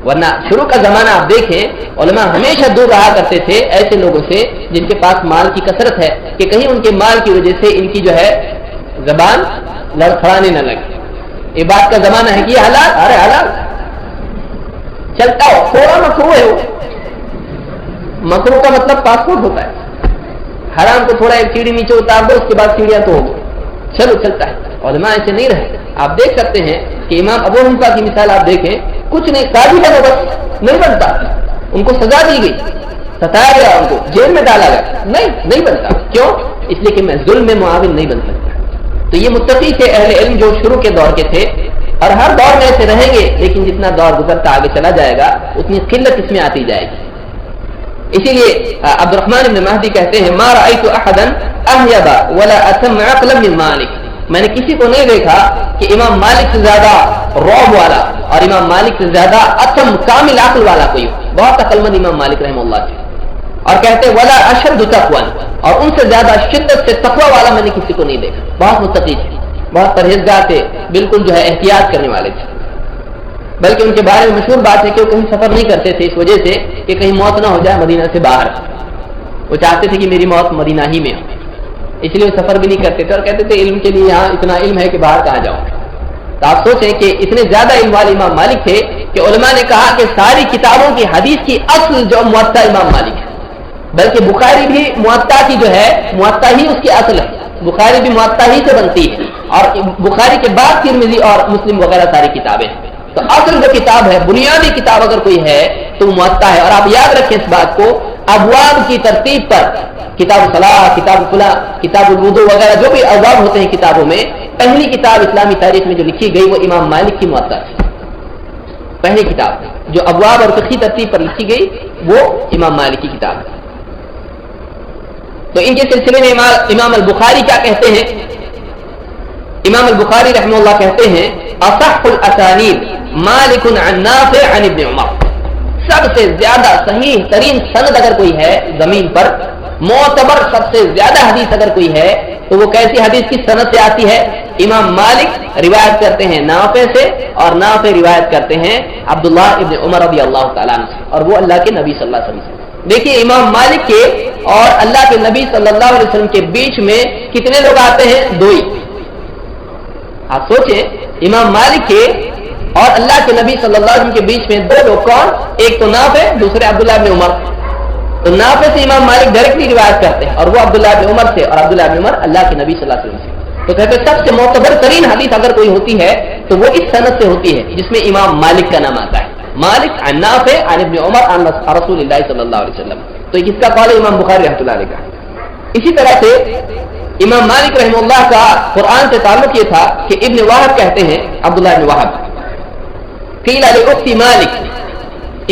ورنہ شروع کا زمانہ آپ دیکھیں علماء ہمیشہ دور رہا کرتے تھے ایسے لوگوں سے جن کے پاس مال کی کثرت ہے کہ کہیں ان کے مال کی وجہ سے ان کی جو ہے زبان لڑکھڑانے نہ لگے. یہ بات کا زمانہ ہے کہ یہ حلال، ارے حلال چلتا ہو، تھوڑا مکروہ ہے. وہ مکروہ کا مطلب پاسپورٹ ہوتا ہے. حرام کو تھوڑا ایک سیڑھی نیچے اتار دو، اس کے بعد سیڑھیاں تو ہوگی، چلو چلتا ہے. علماء ایسے نہیں رہے. آپ دیکھ سکتے ہیں کہ امام ابو حنیفہ کی مثال آپ دیکھیں، کچھ نہیں، قاضی ہے وہ بس نہیں بنتا. ان کو سزا دی گئی، ستایا گیا، ان کو جیل میں ڈالا گیا، نہیں بنتا. کیوں؟ اس لیے کہ میں ظلم میں معاون نہیں بن سکتا. تو یہ متقی تھے اہل علم جو شروع کے دور کے تھے، اور ہر دور میں ایسے رہیں گے، لیکن جتنا دور گزرتا آگے چلا جائے گا اتنی قلت اس میں آتی جائے گی. اسی لیے عبد الرحمن ابن مہدی کہتے ہیں ما رأيت احدا اهيب ولا اتم عقلا من مالک. میں نے کسی کو نہیں دیکھا کہ امام مالک سے زیادہ رعب والا اور امام مالک سے زیادہ اتم کامل عقل والا کوئی ہو. بہت عقل مند امام مالک رحمہ اللہ تھے. اور کہتے ولا اشد تقوا، اور ان سے زیادہ شدت سے تقوی والا میں نے کسی کو نہیں دیکھا. بہت متقی تھے، بہت پرہیزگار تھے، بالکل جو ہے احتیاط کرنے والے تھے. بلکہ ان کے بارے میں مشہور بات ہے کہ وہ کہیں سفر نہیں کرتے تھے اس وجہ سے کہ کہیں موت نہ ہو جائے مدینہ سے باہر. وہ چاہتے تھے کہ میری موت مدینہ ہی میں ہو، اس لیے وہ سفر بھی نہیں کرتے تھے اور کہتے تھے علم کے لیے یہاں اتنا علم ہے کہ باہر کہاں جاؤں. تو آپ سوچیں کہ اتنے زیادہ علم والے امام مالک تھے کہ علماء نے کہا کہ ساری کتابوں کی حدیث کی اصل جو موطا امام مالک ہے. بلکہ بخاری بھی موطا کی جو ہے موطا ہی اس کی اصل ہے. بخاری بھی موطا ہی سے بنتی ہے اور بخاری کے بعد ترمذی اور مسلم وغیرہ ساری کتابیں ہیں. تو اصل جو کتاب ہے، بنیادی کتاب اگر کوئی ہے تو موطا ہے. اور آپ یاد رکھیں اس بات کو، ابواب کی ترتیب پر کتاب صلاح، کتاب فلاں، کتاب الوضو وغیرہ جو بھی ابواب ہوتے ہیں کتابوں میں، پہلی کتاب اسلامی تاریخ میں جو لکھی گئی وہ امام مالک کی موطا ہے. پہلی کتاب جو ابواب اور فقہی ترتیب پر لکھی گئی وہ امام مالک کی کتاب ہے. تو ان کے سلسلے میں امام البخاری کیا کہتے ہیں؟ امام البخاری رحمہ اللہ کہتے ہیں اصح الاسانید مالک عن نافع عن ابن عمر. سب سے زیادہ صحیح ترین سند اگر کوئی ہے زمین پر، معتبر سب سے زیادہ حدیث اگر کوئی ہے تو وہ کیسی حدیث کی سند سے آتی ہے؟ امام مالک روایت کرتے ہیں نافع سے اور نافع روایت کرتے ہیں عبداللہ ابن عمر رضی اللہ تعالیٰ عنہ سے، اور وہ اللہ کے نبی صلی اللہ علیہ وسلم سے. دیکھیے امام مالک کے اور اللہ کے نبی صلی اللہ علیہ وسلم کے بیچ میں کتنے لوگ آتے ہیں؟ دو ہی. آپ سوچیں امام مالک کے اور اللہ کے نبی صلی اللہ علیہ وسلم کے بیچ میں دو لوگ کون؟ ایک تو نافع، دوسرے عبداللہ بن عمر. تو نافع سے امام مالک ڈائریکٹلی روایت کرتے ہیں اور وہ عبداللہ بن عمر سے، اور عبداللہ بن عمر اللہ کے نبی صلی اللہ علیہ وسلم سے. تو کہتے ہیں سب سے معتبر ترین حدیث اگر کوئی ہوتی ہے تو وہ اس سند سے ہوتی ہے جس میں امام مالک کا نام آتا ہے. مالک عن نافع عن ابن عمر عن رسول اللہ صلی اللہ علیہ وسلم. تو اس کا قول ہے امام بخاری رحمۃ اللہ علیہ کا. اسی طرح سے امام مالک رحمہ اللہ کا قرآن سے تعلق یہ تھا کہ ابن وہب کہتے ہیں، عبداللہ ابن وہب، قیل لاخت مالک،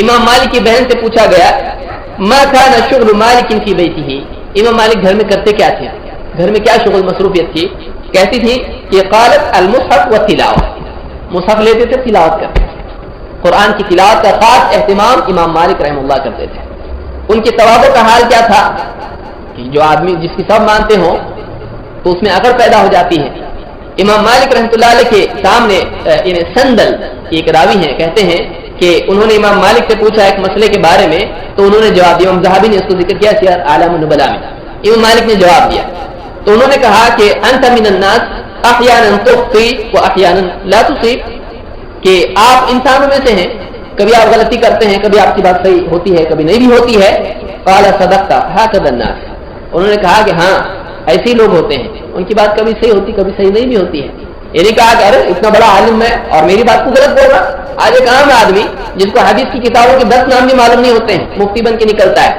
امام مالک کی بہن سے پوچھا گیا ما کان شغل مالک فی بیتہ، امام مالک گھر میں کرتے کیا تھے، گھر میں کیا شغل مصروفیت تھی؟ کہتی تھی کہ قالت المصحف والتلاوہ، مصحف لیتے تھے، تلاوت کرتے تھے. قرآن کی تلاوت کا خاص اہتمام امام مالک رحمہ اللہ کرتے تھے. ان کے تواضع کا حال کیا تھا کہ جو آدمی جس کی سب مانتے ہوں تو اس میں اثر پیدا ہو جاتی ہے. امام مالک رحمۃ اللہ علیہ کے سامنے سندل ایک راوی ہیں، کہتے ہیں کہ انہوں نے امام مالک سے پوچھا ایک مسئلے کے بارے میں تو انہوں نے جواب دیا. امام ذہبی نے اس کو ذکر کیا سیر اعلام النبلاء میں. امام مالک نے جواب دیا تو انہوں نے کہا کہ انت من الناس احیانا تخطی واحیانا لا تصیب، کہ آپ انسانوں میں سے ہیں، کبھی آپ غلطی کرتے ہیں، کبھی آپ کی بات صحیح ہوتی ہے، کبھی نہیں بھی ہوتی ہے. قال صدقت هكذا الناس، انہوں نے کہا کہ ہاں ایسے ہی لوگ ہوتے ہیں، ان کی بات کبھی صحیح ہوتی کبھی صحیح نہیں بھی ہوتی ہے. یہ نہیں کہا کہ ارے اتنا بڑا عالم ہے اور میری بات کو غلط بول رہا. آج ایک عام آدمی جس کو حدیث کی کتابوں کے 10 نام بھی معلوم نہیں ہوتے ہیں مفتی بن کے نکلتا ہے.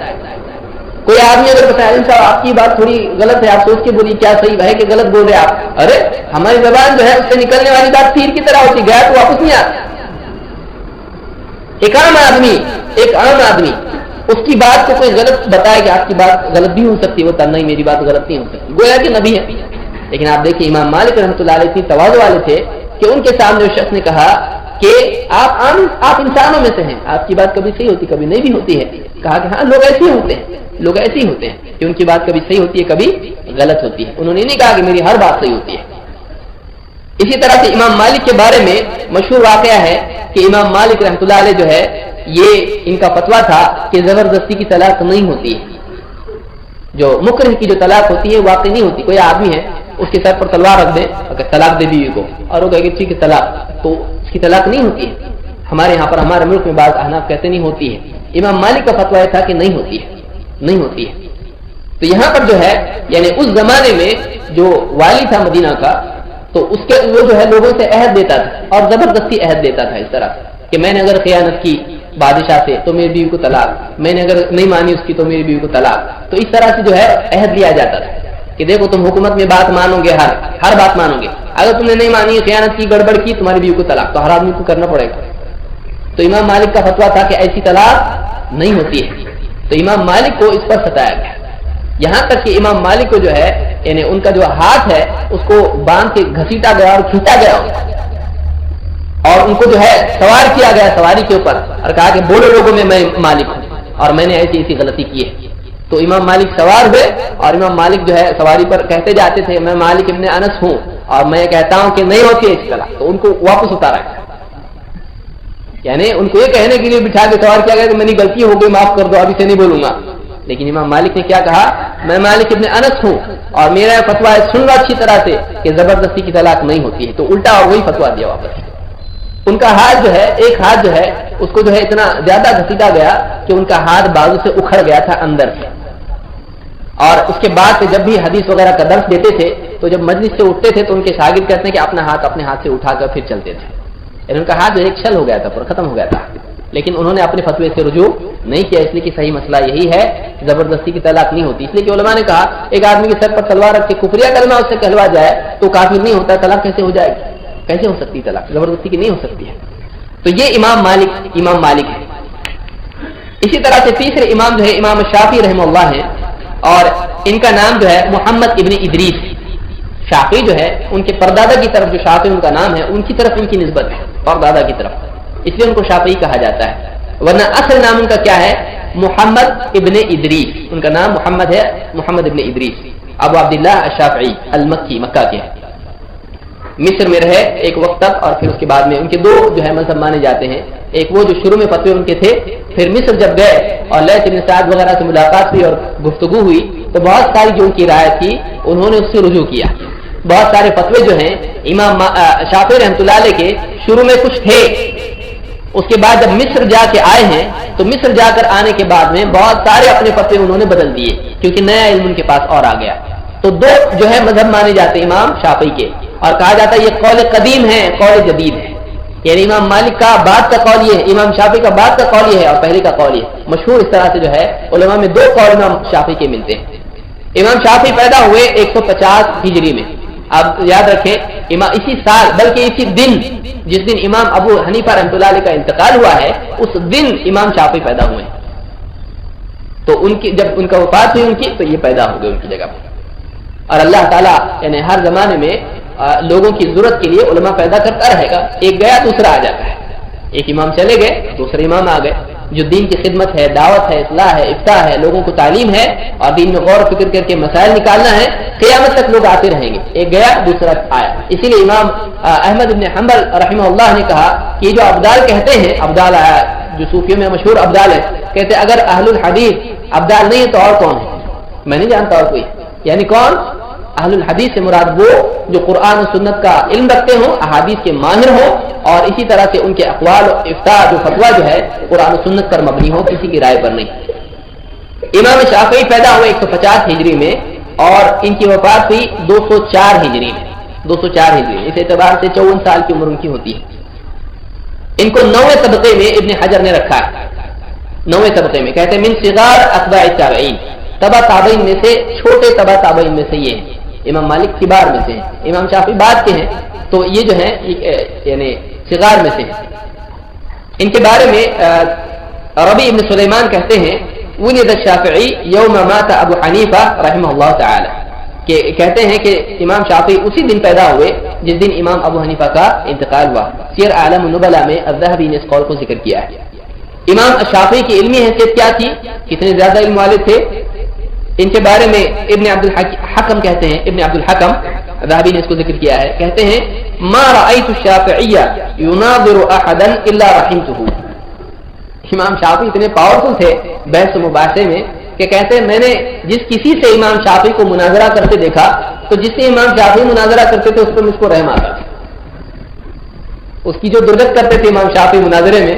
کوئی آدمی اگر بتایا صاحب آپ کی بات تھوڑی غلط ہے، آپ سوچ کے بولیے کیا صحیح ہے کہ غلط بول رہے آپ. ارے ہماری زبان جو ہے اس سے نکلنے والی بات تیر کی طرح ہوتی، گیا تو واپس نہیں آتی. ایک عام آدمی اس کی بات کو کوئی غلط بتائے کہ آپ کی بات غلط بھی ہو سکتی ہے، وہ تب نہیں میری بات غلط نہیں ہو سکتی، گویا کہ نبی ہے. لیکن آپ دیکھیں امام مالک رحمۃ اللہ علیہ اتنی تواضع والے تھے کہ ان کے سامنے اس شخص نے کہا کہ آپ انسانوں میں سے ہیں، آپ کی بات کبھی صحیح ہوتی کبھی نہیں بھی ہوتی ہے. کہا کہ ہاں لوگ ایسے ہی ہوتے ہیں کہ ان کی بات کبھی صحیح ہوتی ہے کبھی غلط ہوتی ہے. انہوں نے نہیں کہا کہ میری ہر بات صحیح ہوتی ہے. اسی طرح سے امام مالک کے بارے میں مشہور واقعہ ہے کہ امام مالک رحمۃ اللہ علیہ جو ہے یہ ان کا فتویٰ تھا کہ زبردستی کی طلاق نہیں ہوتی ہے. جو مکرہ کی جو طلاق ہوتی ہے واقع نہیں ہوتی. کوئی آدمی ہے اس کے سر پر تلوار رکھ دے اگر طلاق دے بیوی کو اور وہ کہے کہ ٹھیک ہے طلاق، تو اس کی طلاق نہیں ہوتی ہے. ہمارے یہاں پر ہمارے ملک میں بعض احناف کہتے نہیں ہوتی ہے. امام مالک کا فتویٰ یہ تھا کہ نہیں ہوتی ہے. تو یہاں پر جو ہے یعنی اس زمانے میں جو والی تھا مدینہ کا تو اس کے وہ جو ہے لوگوں سے عہد دیتا تھا اور زبردستی عہد دیتا تھا اس طرح کہ میں نے اگر خیانت کی بادشاہ سے تو میری بیوی کو طلاق، میں نے اگر نہیں مانی اس کی تو میری بیوی کو طلاق. تو اس طرح سے جو ہے عہد لیا جاتا تھا کہ دیکھو تم حکومت میں بات مانو گے، ہر بات مانو گے، اگر تم نے نہیں مانی خیانت کی گڑبڑ کی تمہاری بیوی کو طلاق، تو ہر آدمی کو کرنا پڑے گا. تو امام مالک کا فتویٰ تھا کہ ایسی طلاق نہیں ہوتی ہے. تو امام مالک کو اس پر ستایا گیا، یہاں تک کہ امام مالک کو جو ہے یعنی ان کا جو ہاتھ ہے اس کو باندھ کے گھسیٹا گیا اور کھینچا گیا اور ان کو جو ہے سوار کیا گیا سواری کے اوپر اور کہا کہ بولو لوگوں میں مالک ہوں اور میں نے ایسی غلطی کی ہے. تو امام مالک سوار ہوئے اور امام مالک جو ہے سواری پر کہتے جاتے تھے میں مالک ابن انس ہوں اور میں کہتا ہوں کہ نہیں ہوتی ہے اس طرح. تو ان کو واپس اتارا گیا، یعنی ان کو یہ کہنے کے لیے بٹھا کے سوار کیا گیا کہ میری غلطی ہو گئی معاف کر دو، ابھی سے نہیں بولوں گا. لیکن امام مالک نے کیا کہا میں مالک ابن انس ہوں اور میرا فتویٰ سن لو اچھی طرح سے کہ زبردستی کی طلاق نہیں ہوتی ہے. تو الٹا اور وہی فتویٰ دیا واپس. ان کا ہاتھ جو ہے ایک ہاتھ جو ہے اس کو جو ہے اتنا زیادہ گھسیٹا گیا کہ ان کا ہاتھ بازو سے اکھڑ گیا تھا اندر سے. اور اس کے بعد جب بھی حدیث وغیرہ کا درس دیتے تھے تو جب مجلس سے اٹھتے تھے تو ان کے شاگرد کہتے ہیں کہ اپنا ہاتھ اپنے ہاتھ سے اٹھا کر پھر چلتے تھے. یعنی ان کا ہاتھ جو ایک چھل ہو گیا تھا، پورا ختم ہو گیا تھا. لیکن انہوں نے اپنے فتوے سے رجوع نہیں کیا، اس لیے کہ صحیح مسئلہ یہی ہے زبردستی کی طلاق نہیں ہوتی. اس لیے کہ علماء نے کہا ایک آدمی کے سر پر تلوار رکھ کے کفریہ کلمہ اس سے کہلوا جائے تو کافر نہیں ہوتا، طلاق کیسے ہو جائے گی؟ کیسے ہو سکتی طلاق؟ زبردستی کی نہیں ہو سکتی ہے. تو یہ امام مالک ہے. اسی طرح سے تیسرے امام جو ہے امام شافعی رحمہ اللہ ہے اور ان کا نام جو ہے محمد ابن ادریس. شافعی جو ہے ان کے پردادا کی طرف جو شافعی ان کا نام ہے ان کی طرف ان کی نسبت ہے، پردادا کی طرف، اس لیے ان کو شافعی کہا جاتا ہے. ورنہ اصل نام ان کا کیا ہے؟ محمد ابن ادریس. ان کا نام محمد ہے، محمد ابن ادریس ابو عبداللہ الشافعی المکی، مکہ کے. مصر میں رہے ایک وقت تک اور پھر اس کے بعد میں ان کے دو جو ہے مذہب مانے جاتے ہیں. ایک وہ جو شروع میں فتوے ان کے تھے، پھر مصر جب گئے اور لیث بن سعد وغیرہ سے ملاقات ہوئی اور گفتگو ہوئی تو بہت ساری جو ان کی رائے تھی انہوں نے اس سے رجوع کیا. بہت سارے فتوے جو ہیں امام شافعی رحمۃ اللہ علیہ کے شروع میں کچھ تھے، اس کے بعد جب مصر جا کے آئے ہیں تو مصر جا کر آنے کے بعد میں بہت سارے اپنے فتوے انہوں نے بدل دیے، کیونکہ نیا علم ان کے پاس اور آ گیا۔ تو دو جو ہے مذہب مانے جاتے امام شافعی کے، اور کہا جاتا ہے یہ قول قدیم ہے، قول جدید ہے، یعنی امام مالک کا بعد کا قول یہ ہے، امام شافعی کا بعد کا قول یہ ہے اور پہلے کا قول یہ ہے۔ مشہور اس طرح سے جو ہے علماء میں دو قول امام شافعی کے ملتے ہیں۔ امام شافعی پیدا ہوئے 150 ہجری میں، اب یاد رکھیں اسی سال بلکہ اسی دن جس دن امام ابو حنیفہ رحمۃ اللہ علیہ کا انتقال ہوا ہے اس دن امام شافعی پیدا ہوئے، تو ان کی جب ان کا وفات ہوئی ان کی تو یہ پیدا ہو گئے ان کی جگہ پر۔ اور اللہ تعالیٰ یعنی ہر زمانے میں لوگوں کی ضرورت کے لیے علماء پیدا کرتا رہے گا، ایک گیا دوسرا آ جاتا ہے، ایک امام چلے گئے دوسرے امام آ گئے، جو دین کی خدمت ہے، دعوت ہے، اصلاح ہے، افتاح ہے، لوگوں کو تعلیم ہے اور دین میں غور و فکر کر کے مسائل نکالنا ہے، قیامت تک لوگ آتے رہیں گے، ایک گیا دوسرا آیا۔ اسی لیے امام احمد بن حنبل رحمہ اللہ نے کہا کہ جو ابدال کہتے ہیں، ابدال آیا جو صوفیوں میں مشہور ابدال ہے، کہتے ہیں اگر اہل الحدیث ابدال نہیں ہے تو اور کون ہے؟ میں نہیں جانتا اور کوئی، یعنی کون؟ اہل الحدیث سے مراد وہ جو قرآن و سنت کا علم رکھتے ہوں، احادیث کے ماہر ہوں، اور اسی طرح سے ان کے اقوال و افتاء جو فتویٰ جو ہے قرآن و سنت پر مبنی ہو، کسی کی رائے پر نہیں۔ امام شافعی پیدا ہوئے 150 ہجری میں اور ان کی وفات ہوئی 204 ہجری میں، 204 ہجری میں، اس اعتبار سے 54 سال کی عمر ان کی ہوتی ہے۔ ان کو 9ویں طبقے میں ابن حجر نے رکھا ہے، 9ویں طبقے میں، کہتے ہیں من صغار اتباع التابعین، تبع تابعین میں سے چھوٹے تبع تابعین میں سے یہ ہیں، امام مالک کبار میں سے ہیں، امام شافعی بعد کے ہیں، تو یہ جو ہیں یعنی صغار میں سے ہیں۔ ان کے بارے میں ربیع ابن سلیمان کہتے ہیں ولد الشافعی یوم مات ابو حنیفہ رحمہ اللہ تعالی، کہ کہتے ہیں کہ امام شافعی اسی دن پیدا ہوئے جس دن امام ابو حنیفہ کا انتقال ہوا۔ سیر اعلام النبلاء میں الذہبی نے اس قول کو ذکر کیا ہے۔ امام شافعی کی علمی حیثیت کیا تھی، کتنے زیادہ علم والے تھے، ان کے بارے میں ابن عبد الحکم کہتے ہیں، ابن عبد الحکم ذہبی نے اس کو ذکر کیا ہے، کہتے ہیں ما رأیت الشافعی یناظر احدا الا رحمته۔ امام شافعی اتنے پاورفل تھے بحث و مباحثے میں کہ کہتے ہیں میں نے جس کسی سے امام شافعی کو مناظرہ کرتے دیکھا تو جس سے امام شافعی مناظرہ کرتے تھے اس پر مجھ کو رحم آتا تھا، اس کی جو درگت کرتے تھے امام شافعی مناظرے میں،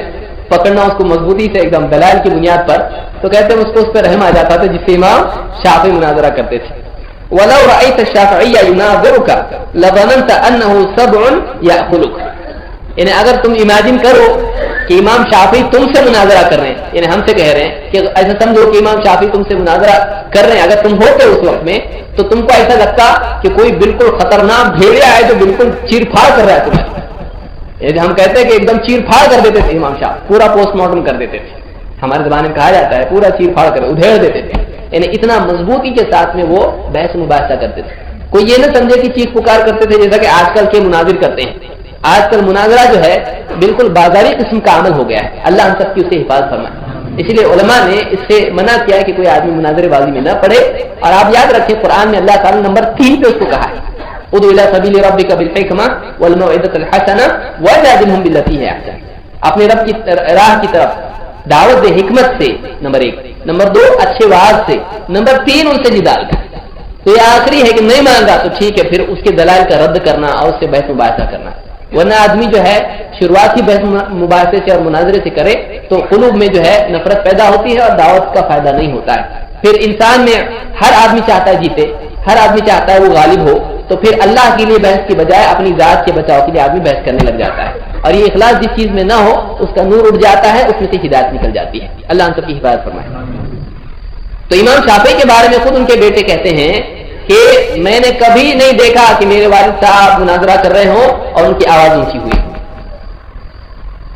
پکڑنا اس کو مضبوطی سے ایک دم دلائل کی بنیاد پر، تو کہتے ہیں اس کو اس پہ رحم آ جاتا تھا جس سے امام شافعی مناظرہ کرتے تھے۔ وَلَوْ رَأَيْتَ الشَّافِعِيَّ يُنَاظِرُكَ لَظَنَنْتَ أَنَّهُ سَبْعٌ يَأْكُلُكَ، یعنی اگر تم امیجن کرو کہ امام شافعی تم سے مناظرہ کر رہے ہیں، یعنی ہم سے کہہ رہے ہیں کہ ایسا سمجھو کہ امام شافعی تم سے مناظرہ کر رہے ہیں، اگر تم ہوتے اس وقت میں تو تم کو ایسا لگتا کہ کوئی بالکل خطرناک بھیڑیا ہے جو بالکل چیر پھاڑ کر رہا ہے تمہیں، یعنی ہم کہتے ہیں کہ ایک دم چیر پھاڑ کر دیتے تھے امام شاہ، پورا پوسٹ مارٹم کر دیتے تھے، ہمارے زمانے میں کہا جاتا ہے پورا چیر پھاڑ کر ادھیڑ دیتے تھے، یعنی اتنا مضبوطی کے ساتھ میں وہ بحث مباحثہ کرتے تھے۔ کوئی یہ نہ سمجھے کہ چیخ پکار کرتے تھے جیسا کہ آج کل کے مناظر کرتے ہیں۔ آج کل مناظرہ جو ہے بالکل بازاری قسم کا عمل ہو گیا ہے، اللہ ہم سب کی اسے حفاظت فرمائے۔ اسی لیے علماء نے اس سے منع کیا ہے کہ کوئی آدمی مناظرے بازی میں نہ پڑے، اور آپ یاد رکھیں قرآن میں اللہ تعالیٰ نمبر 3 پہ اس کو کہا ہے ادعو الی سبیل ربک بالحکمہ والموعظۃ الحسنہ وجادلھم باللتی ہی احسن، اپنے رب کی راہ کی طرف دعوت دے حکمت سے، نمبر 1، نمبر 2 اچھے وعظ سے، نمبر 3 ان سے جدال کر۔ تو یہ آخری ہے کہ نہیں مان رہا تو ٹھیک ہے، پھر اس کے دلائل کا رد کرنا اور اس سے بحث مباحثہ کرنا، ورنہ آدمی جو ہے شروعاتی بحث مباحثے سے اور مناظرے سے کرے تو قلوب میں جو ہے نفرت پیدا ہوتی ہے اور دعوت کا فائدہ نہیں ہوتا ہے۔ پھر انسان میں ہر آدمی چاہتا ہے جیتے، ہر آدمی چاہتا ہے وہ غالب ہو، تو پھر اللہ کے لیے بحث کی بجائے اپنی ذات کے بچاؤ کے لیے آدمی بحث کرنے لگ جاتا ہے، اور یہ اخلاص جس چیز میں نہ ہو اس کا نور اٹھ جاتا ہے، اس میں سے ہدایت نکل جاتی ہے۔ اللہ ہم سب کی حفاظت فرمائے۔ تو امام شافعی کے بارے میں خود ان کے بیٹے کہتے ہیں کہ میں نے کبھی نہیں دیکھا کہ میرے والد صاحب مناظرہ کر رہے ہوں اور ان کی آواز اونچی ہوئی،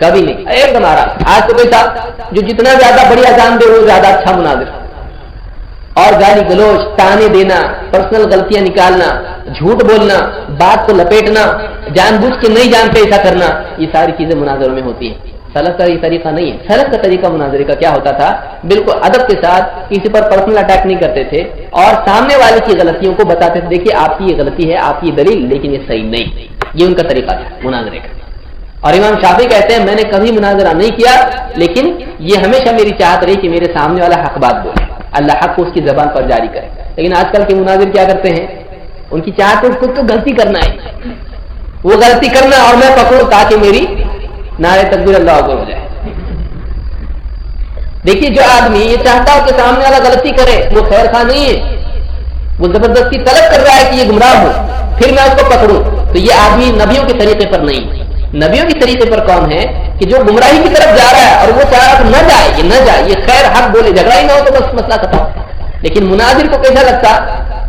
کبھی نہیں، ایک دم آرام۔ آج تو کوئی صاحب جو جتنا زیادہ بڑی اذان دے وہ زیادہ اچھا مناظر، اور گالی گلوچ، تانے دینا، پرسنل غلطیاں نکالنا، جھوٹ بولنا، بات کو لپیٹنا، جان بوجھ کے نہیں جانتے ایسا کرنا، یہ ساری چیزیں مناظروں میں ہوتی ہیں۔ سلف کا یہ طریقہ نہیں ہے۔ سلف کا طریقہ مناظرے کا کیا ہوتا تھا، بالکل ادب کے ساتھ کسی پر پرسنل اٹیک نہیں کرتے تھے اور سامنے والے کی غلطیوں کو بتاتے تھے، دیکھیے آپ کی یہ غلطی ہے، آپ کی یہ دلیل، لیکن یہ صحیح نہیں، یہ ان کا طریقہ تھا مناظرے کا۔ اور امام شافعی کہتے ہیں میں نے کبھی مناظرہ نہیں کیا، لیکن یہ ہمیشہ میری چاہت رہی کہ میرے سامنے والا حق بات بولے، اللہ حق کو اس کی زبان پر جاری کرے۔ لیکن آج کل کے مناظر کیا کرتے ہیں، ان کی چاہت ہے خود کو غلطی کرنا ہے، وہ غلطی کرنا اور میں پکڑوں تاکہ میری نعرے تکبیر اللہ اکبر ہو جائے۔ دیکھیے جو آدمی یہ چاہتا ہو کہ سامنے والا غلطی کرے وہ خیر خواہ نہیں ہے، وہ زبردستی طلب کر رہا ہے کہ یہ گمراہ ہو پھر میں اس کو پکڑوں، تو یہ آدمی نبیوں کے طریقے پر نہیں۔ نبیوں کے طریقے پر کون ہے کہ جو گمراہی کی طرف جا رہا ہے اور وہ چاہ رہا ہے نہ جائے، یہ نہ جائے، یہ خیر حق بولے، جھگڑا ہی نہ ہو تو بس مسئلہ ختم۔ لیکن مناظر کو کیسا لگتا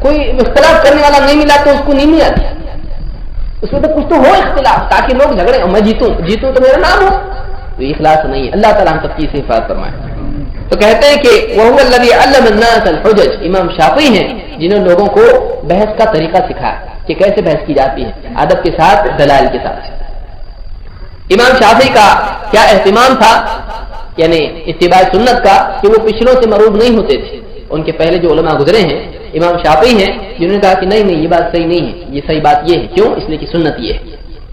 کوئی اختلاف کرنے والا نہیں ملا تو اس کو نہیں آتی، اس میں تو کچھ تو ہو اختلاف تاکہ لوگ جھگڑے، میں جیتوں تو میرا نام ہو، تو یہ اخلاص نہیں ہے۔ اللہ تعالیٰ ہم سب کی حفاظت فرمائے۔ تو کہتے ہیں کہ وَهُوَ الَّذِي عَلَّمَ النَّاسَ الْحُجَجَ، امام شافعی ہیں جنہوں نے لوگوں کو بحث کا طریقہ سکھایا کہ کیسے بحث کی جاتی ہے، ادب کے ساتھ، دلائل کے ساتھ۔ امام شافعی کا کیا اہتمام تھا، یعنی اتباع سنت کا، کہ وہ پچھلوں سے مروب نہیں ہوتے تھے۔ ان کے پہلے جو علماء گزرے ہیں امام شافعی ہیں جنہوں نے کہا کہ نہیں یہ بات صحیح نہیں ہے، یہ صحیح بات یہ ہے، کیوں؟ اس لیے کہ سنت یہ ہے۔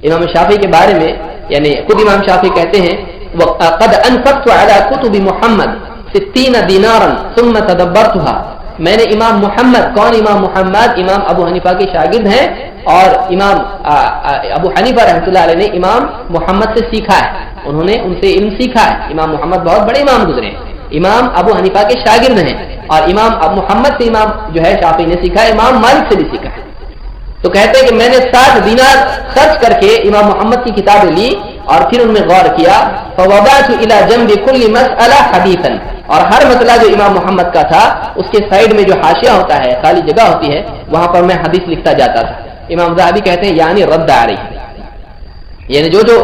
امام شافعی کے بارے میں یعنی خود امام شافعی کہتے ہیں وَقَدْ أَنفَقْتُ عَلَى كُتُبِ مُحَمَّدٍ 60 دینارا ثم تدبرتها، میں نے امام محمد، کون امام محمد؟ امام ابو حنیفہ کے شاگرد ہیں، اور امام ابو حنیفہ رحمۃ اللہ علیہ نے امام محمد سے سیکھا ہے، انہوں نے ان سے علم سیکھا ہے۔ امام محمد بہت بڑے امام گزرے ہیں، امام ابو حنیفہ کے شاگرد ہیں، اور امام ابو محمد سے امام جو ہے شافعی نے سیکھا ہے، امام مالک سے بھی سیکھا ہے۔ تو کہتے ہیں کہ میں نے 60 دینار خرچ کر کے امام محمد کی کتابیں لی اور پھر ان میں غور کیا، فوضعت الى جنب كل مسألة حدیثا، اور ہر مسئلہ جو امام محمد کا تھا اس کے سائیڈ میں جو حاشیہ ہوتا ہے، خالی جگہ ہوتی ہے، وہاں پر میں حدیث لکھتا جاتا تھا۔ امام ذہبی کہتے ہیں یعنی رد آ رہی، یعنی جو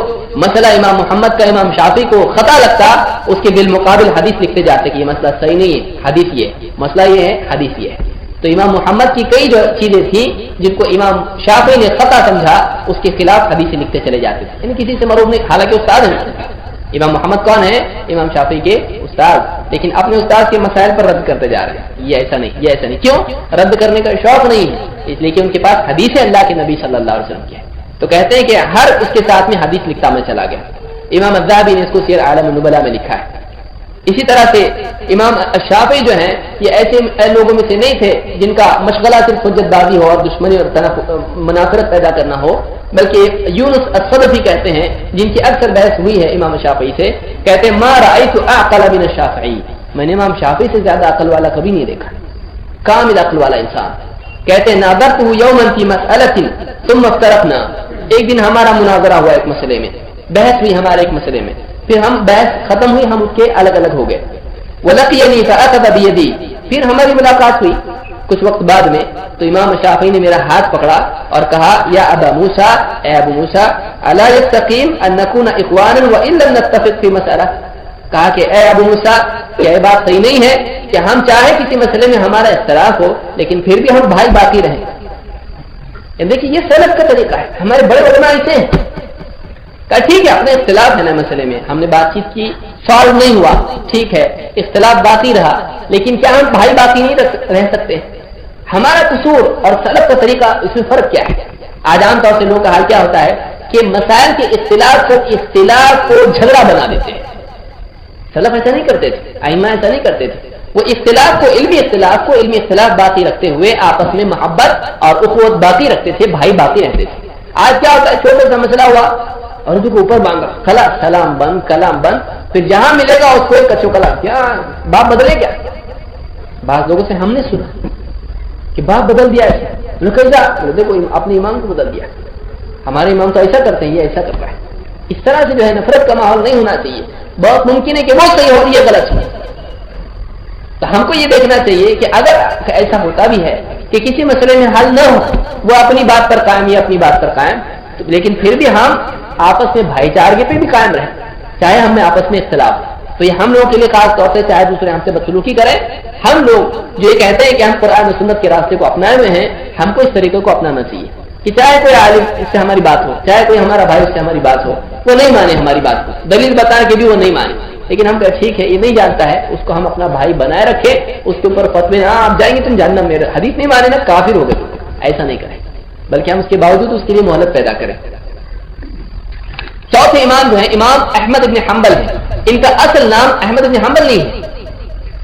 مسئلہ امام محمد کا امام شافعی کو خطا لگتا اس کے بالمقابل حدیث لکھتے جاتے کہ یہ مسئلہ صحیح نہیں ہے، حدیث یہ ہے، مسئلہ یہ ہے، حدیث یہ ہے۔ تو امام محمد کی کئی جو چیزیں تھیں جن کو امام شافعی نے خطا سمجھا اس کے خلاف حدیثیں لکھتے چلے جاتے تھے، یعنی کسی سے مروب نہیں، حالانکہ استاد ہیں۔ امام محمد کون ہے؟ امام شافعی کے استاد، لیکن اپنے استاد کے مسائل پر رد کرتے جا رہے ہیں، یہ ایسا نہیں، یہ ایسا نہیں۔ کیوں؟ رد کرنے کا شوق نہیں ہے، اس لیے کہ ان کے پاس حدیث ہے اللہ کے نبی صلی اللہ علیہ وسلم کی ہے۔ تو کہتے ہیں کہ ہر اس کے ساتھ میں حدیث لکھتا میں چلا گیا۔ امام الذہبی نے اس کو سیر اعلام النبلاء میں لکھا ہے۔ اسی طرح سے امام شافعی جو ہیں یہ ایسے لوگوں میں سے نہیں تھے جن کا مشغلہ صرف حجت بازی ہو اور دشمنی اور منافرت پیدا کرنا ہو، بلکہ یونس الصدفی کہتے ہیں جن کی اکثر بحث ہوئی ہے امام شافعی سے، کہتے ہیں ما رأیت اعقل من الشافعی، میں نے امام شافعی سے زیادہ عقل والا کبھی نہیں دیکھا، کامل عقل والا انسان۔ کہتے ہیں ناظرته یوما فی مسألۃ ثم افترقنا، ایک دن ہمارا مناظرہ ہوا ایک مسئلے میں، بحث ہوئی ہمارے ایک مسئلے میں، پھر ہم بحث ختم ہوئی، ہم اٹھ کے الگ الگ ہو گئے۔ وَلَقِيَنِي فَأَخَذَ بِيَدِي، پھر ہماری ملاقات ہوئی کچھ وقت بعد میں، تو امام شافعی نے میرا ہاتھ پکڑا اور کہا یا ابا موسیٰ، اے ابو موسیٰ، الا يستقيم ان نكون اخوانا وان لم نتفق في مسألة، کہا کہ اے ابو موسیٰ کیا یہ بات صحیح نہیں ہے کہ ہم چاہیں کسی مسئلے میں ہمارا اختلاف ہو لیکن پھر بھی ہم بھائی باقی رہیں؟ دیکھیے یہ سلف کا طریقہ ہے، ہمارے بڑے علماء ایسے ہیں۔ کہا ٹھیک ہے اپنے اختلاف ہے نا مسئلے میں، ہم نے بات چیت کی، سالو نہیں ہوا، ٹھیک ہے اختلاف باقی رہا، لیکن کیا ہم بھائی باقی نہیں رہ سکتے؟ ہمارا قصور اور سلف کا طریقہ اس میں فرق کیا ہے؟ آج عام طور سے لوگوں کا حال کیا ہوتا ہے کہ مسائل کے اختلاف کو جھگڑا بنا دیتے ہیں۔ سلف ایسا نہیں کرتے تھے، ائمہ ایسا نہیں کرتے تھے، وہ اختلاف کو علمی اختلاف باقی رکھتے ہوئے آپس میں محبت اور اخوت باقی رکھتے تھے، بھائی باقی رہتے تھے۔ آج کیا ہوتا ہے چھوٹا سا مسئلہ ہوا اور اس کو اوپر مانگا، خلا سلام بند، کلام بند، پھر جہاں ملے گا اس کو ایک کچو کلام، کیا باپ بدلے کیا؟ بعض لوگوں سے ہم نے سنا کہ باپ بدل دیا ایسا، دیکھو اپنے امام کو بدل دیا، ہمارے امام تو ایسا کرتے ہیں، یہ ایسا کر رہا ہے۔ اس طرح سے جو ہے نفرت کا ماحول نہیں ہونا چاہیے، بہت ممکن ہے کہ وہ صحیح ہو یہ غلط ہو۔ تو ہم کو یہ دیکھنا چاہیے کہ اگر ایسا ہوتا بھی ہے کہ کسی مسئلے میں حل نہ ہو، وہ اپنی بات پر قائم یا اپنی بات پر قائم، لیکن پھر بھی ہم آپس میں بھائی چارگی پہ بھی قائم رہیں، چاہے ہم میں آپس میں اختلاف۔ تو یہ ہم لوگوں کے لیے خاص طور سے، چاہے دوسرے ہم سے بدسلوکی کریں، ہم لوگ جو یہ کہتے ہیں کہ ہم قرآن و سنت کے راستے کو اپنائے ہوئے ہیں، ہم کو اس طریقے کو اپنانا چاہیے کہ چاہے کوئی عالم اس سے ہماری بات ہو، چاہے کوئی ہمارا بھائی اس سے ہماری بات ہو، وہ نہیں مانے ہماری بات کو، دلیل بتائیں کہ بھی وہ نہیں مانے، لیکن ہم کہتے ٹھیک ہے یہ نہیں جانتا ہے، اس کو ہم اپنا بھائی بنائے رکھے، اس کے اوپر فتوے ہاں آپ جائیں گے تم جاننا میرے حدیث نہیں مانے نا کافر ہو گئے، ایسا نہیں کریں، بلکہ ہم اس کے باوجود اس کے لیے مہلت پیدا کریں۔ چوتھے امام جو ہیں امام احمد ابن حنبل ہیں، ان کا اصل نام احمد ابن حنبل نہیں ہے،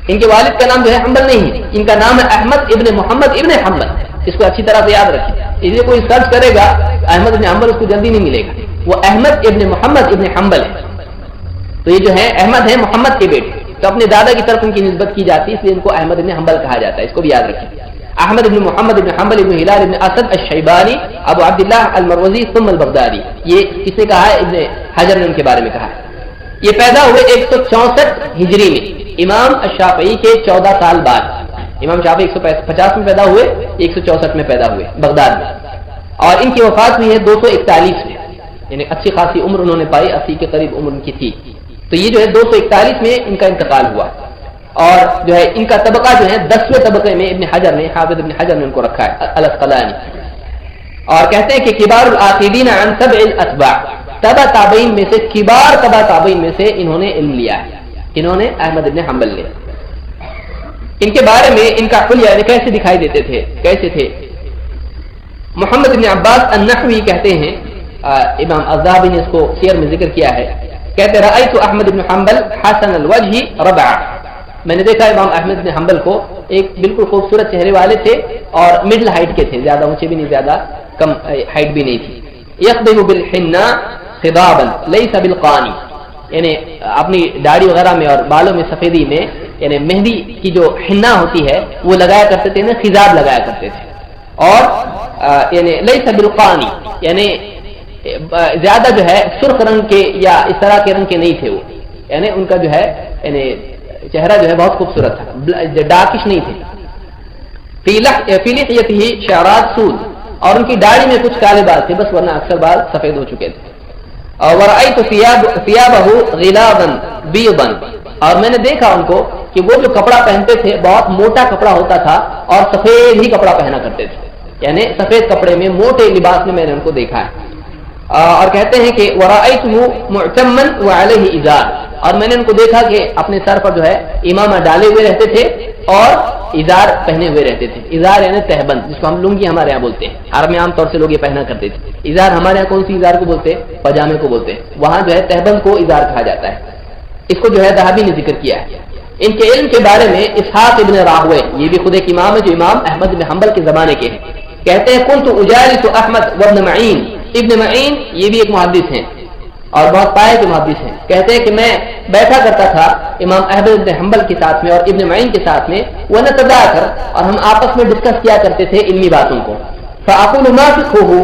ان کے والد کا نام جو ہے حنبل نہیں ہے، ان کا نام ہے احمد ابن محمد ابن حنبل، اس کو اچھی طرح سے یاد رکھیں. اس لیے کوئی سرچ کرے گا احمد ابن حنبل اس کو جلدی نہیں ملے گا. وہ احمد ابن محمد ابن حنبل ہے. تو یہ جو ہے احمد ہے محمد کے بیٹے, تو اپنے دادا کی طرف ان کی نسبت کی جاتی ہے, اس لیے ان کو احمد ابن حنبل کہا جاتا ہے. اس کو بھی یاد رکھیں. احمد ابن محمد ابن حنبل ابن ہلال ابن اسد الشیبانی ابو عبداللہ المروزی ثم البغدادی. یہ کس نے کہا ہے؟ ابن حجر نے ان کے بارے میں کہا ہے. یہ پیدا ہوئے 164 ہجری میں, امام الشافعی کے 14 سال بعد. امام شافعی 150 میں پیدا ہوئے, 164 میں پیدا ہوئے بغداد میں, اور ان کی وفات ہوئی ہے 241 میں. یعنی اچھی خاصی عمر انہوں نے پائی, 80 کے قریب عمر ان کی تھی. تو یہ جو ہے 241 میں ان کا انتقال ہوا. اور جو ہے ان کا طبقہ جو ہے 10ویں طبقے میں ابن حجر نے, حافظ ابن حجر نے ان کو رکھا ہے الاسقلانی. اور کہتے ہیں کہ کبار العاقدین عن سبع الاتباع, تبع تابعین میں سے, کبار تبع تابعین میں سے انہوں نے علم لیا ہے. انہوں نے احمد ابن حنبل لیا. ان کے بارے میں ان کا حلیہ کیسے دکھائی دیتے تھے, کیسے تھے؟ محمد بن عباس النحوی کہتے ہیں, امام الذہبی نے اس کو سیر میں ذکر کیا ہے, کہتے رأیت احمد بن حنبل حسن الوجہ ربعہ, میں نے دیکھا امام احمد بن حنبل کو, ایک بالکل خوبصورت چہرے والے تھے اور مڈل ہائٹ کے تھے, زیادہ اونچے بھی نہیں زیادہ کم ہائٹ بھی نہیں تھی. یخضب بالحناء خضابا لیس بالقانی, یعنی اپنی داڑھی وغیرہ میں اور بالوں میں سفیدی میں, یعنی مہندی کی جو حنا ہوتی ہے وہ لگایا کرتے تھے, خضاب لگایا کرتے تھے. اور یعنی لیس بالقانی, یعنی زیادہ جو ہے سرخ رنگ کے یا اس طرح کے رنگ کے نہیں تھے وہ, یعنی ان کا جو ہے یعنی چہرہ جو ہے بہت خوبصورت تھا, ڈارکش نہیں تھے. فی لحیتہ شعرات سود, اور ان کی داڑھی میں کچھ کالے بال تھے بس, ورنہ اکثر بال سفید ہو چکے تھے. ورأیت ثیابہ غلاظا بیضا, اور میں نے دیکھا ان کو کہ وہ جو کپڑا پہنتے تھے بہت موٹا کپڑا ہوتا تھا اور سفید ہی کپڑا پہنا کرتے تھے, یعنی سفید کپڑے میں موٹے لباس میں نے ان کو دیکھا ہے. اور کہتے ہیں کہ ورأیتہ معتما وعلیہ ازار, اور میں نے ان کو دیکھا کہ اپنے سر پر جو ہے امامہ ڈالے ہوئے رہتے تھے اور ازار پہنے ہوئے رہتے تھے. ازار یعنی تہبند, جس کو ہم لنگی ہمارے یہاں بولتے ہیں, عرب میں عام طور سے لوگ یہ پہنا کرتے تھے. ازار ہمارے یہاں کون سی ازار کو بولتے ہیں؟ پاجامے کو بولتے ہیں. وہاں جو ہے تہبند کو ازار کہا جاتا ہے. اس کو جو ہے ذہبی نے ذکر کیا ہے. ان کے علم کے بارے میں اسحاق ابن راہوے, یہ بھی خود ایک امام ہے جو امام احمد بن حنبل کے زمانے کے ہیں, کہتے ہیں کنت اجالس احمد وابن معین, ابن معین یہ بھی ایک محدث ہیں اور بہت پائے کے محدث ہیں. کہتے ہیں کہ میں بیٹھا کرتا تھا امام احمد بن حنبل کے ساتھ میں اور ابن معین کے ساتھ میں, ونتذاکر, اور ہم آپس میں ڈسکس کیا کرتے تھے علمی باتوں کو. فاقول ما فقهه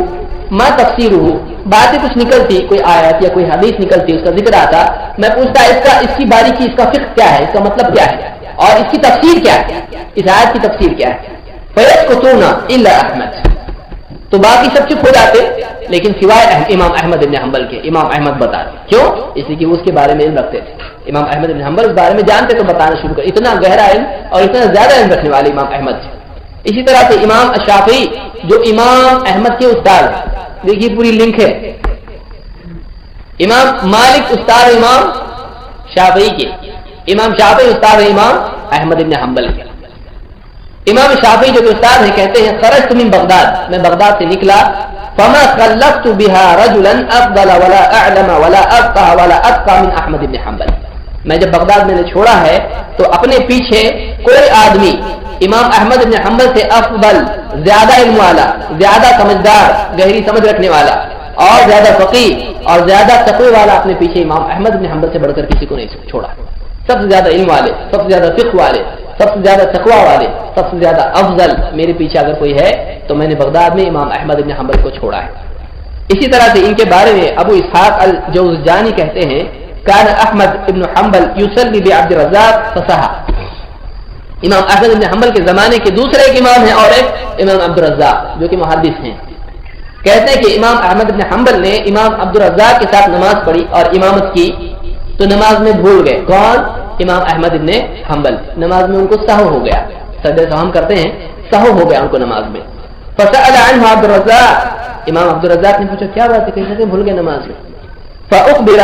ما تفسیرہ, باتیں کچھ نکلتی, کوئی آیت یا کوئی حدیث نکلتی, اس کا ذکر آتا, میں پوچھتا اس کی باریکی, اس کا فقہ کیا ہے, اس کا مطلب کیا ہے, اور اس کی تفسیر کیا ہے, اس آیت کی تفسیر کیا ہے. فیسکتون الا احمد, تو باقی سب چپ ہو جاتے لیکن سوائے امام احمد بن حنبل کے. امام احمد بتاتے, کیوں؟ اس لیے کہ وہ اس کے بارے میں علم رکھتے تھے. امام احمد بن حنبل اس بارے میں جانتے تو بتانا شروع کر, اتنا گہرا علم اور اتنا زیادہ علم رکھنے والے امام احمد تھے. اسی طرح سے امام الشافعی جو امام احمد کے استاد, دیکھیے پوری لنک ہے. امام مالک استاد امام شافعی کے, امام شافعی استاد امام احمد بن حنبل کے. امام شافعی جو استاد ہیں کہتے ہیں خرجت من بغداد, میں بغداد سے نکلا, فما خلفت بها رجلا افضل ولا اعلم ولا افقه ولا اتقى من احمد بن حنبل. میں جب بغداد میں نے چھوڑا ہے تو اپنے پیچھے کوئی آدمی امام احمد بن حنبل سے افضل, زیادہ علم والا, زیادہ سمجھدار, گہری سمجھ رکھنے والا اور زیادہ فقیہ اور زیادہ تقوی والا اپنے پیچھے امام احمد بن حنبل سے بڑھ کر کسی کو نہیں چھوڑا. سب سے زیادہ علم والے, سب سے زیادہ فقہ والے, سب سے زیادہ تقوی والے, سب سے زیادہ افضل میرے پیچھے اگر کوئی ہے تو میں نے بغداد میں امام احمد بن حنبل کو چھوڑا ہے. اسی طرح سے ان کے بارے میں ابو اسحاق الجوزجانی کہتے ہیں کان احمد ابن حنبل یصلی بعبد الرزاق فصحى. امام احمد بن حنبل کے زمانے کے دوسرے ایک امام ہیں اور ایک امام عبد الرزاق جو کہ محدث ہیں. کہتے ہیں کہ امام احمد بن حنبل نے امام عبد الرزاق کے ساتھ نماز پڑھی اور امامت کی تو نماز میں بھول گئے. کون؟ امام احمد بن حنبل. نماز میں ان کو سہو ہو گیا, سجدہ سہو ہم کرتے ہیں, سہو ہو گیا ان کو نماز میں. فسأل عنه عبد الرزاق, امام عبد الرزاق نے پوچھا کیا بات ہے, کیسے بھول گئے نماز میں. فأخبر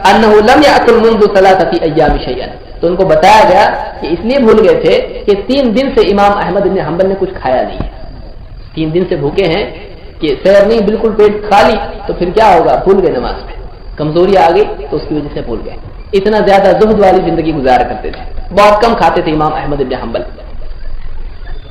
أنه لم يأكل منذ 3 أيام شيئا, تو ان کو بتایا گیا کہ اس لیے بھول گئے تھے کہ 3 دن سے امام احمد بن حنبل نے کچھ کھایا نہیں ہے. 3 دن سے بھوکے ہیں کہ سیر نہیں, بالکل پیٹ خالی, تو پھر کیا ہوگا, بھول گئے نماز میں, کمزوری آ گئی تو اس کی وجہ سے بھول گئے. اتنا زیادہ زہد والی زندگی گزارا کرتے تھے, بہت کم کھاتے تھے امام احمد بن حنبل.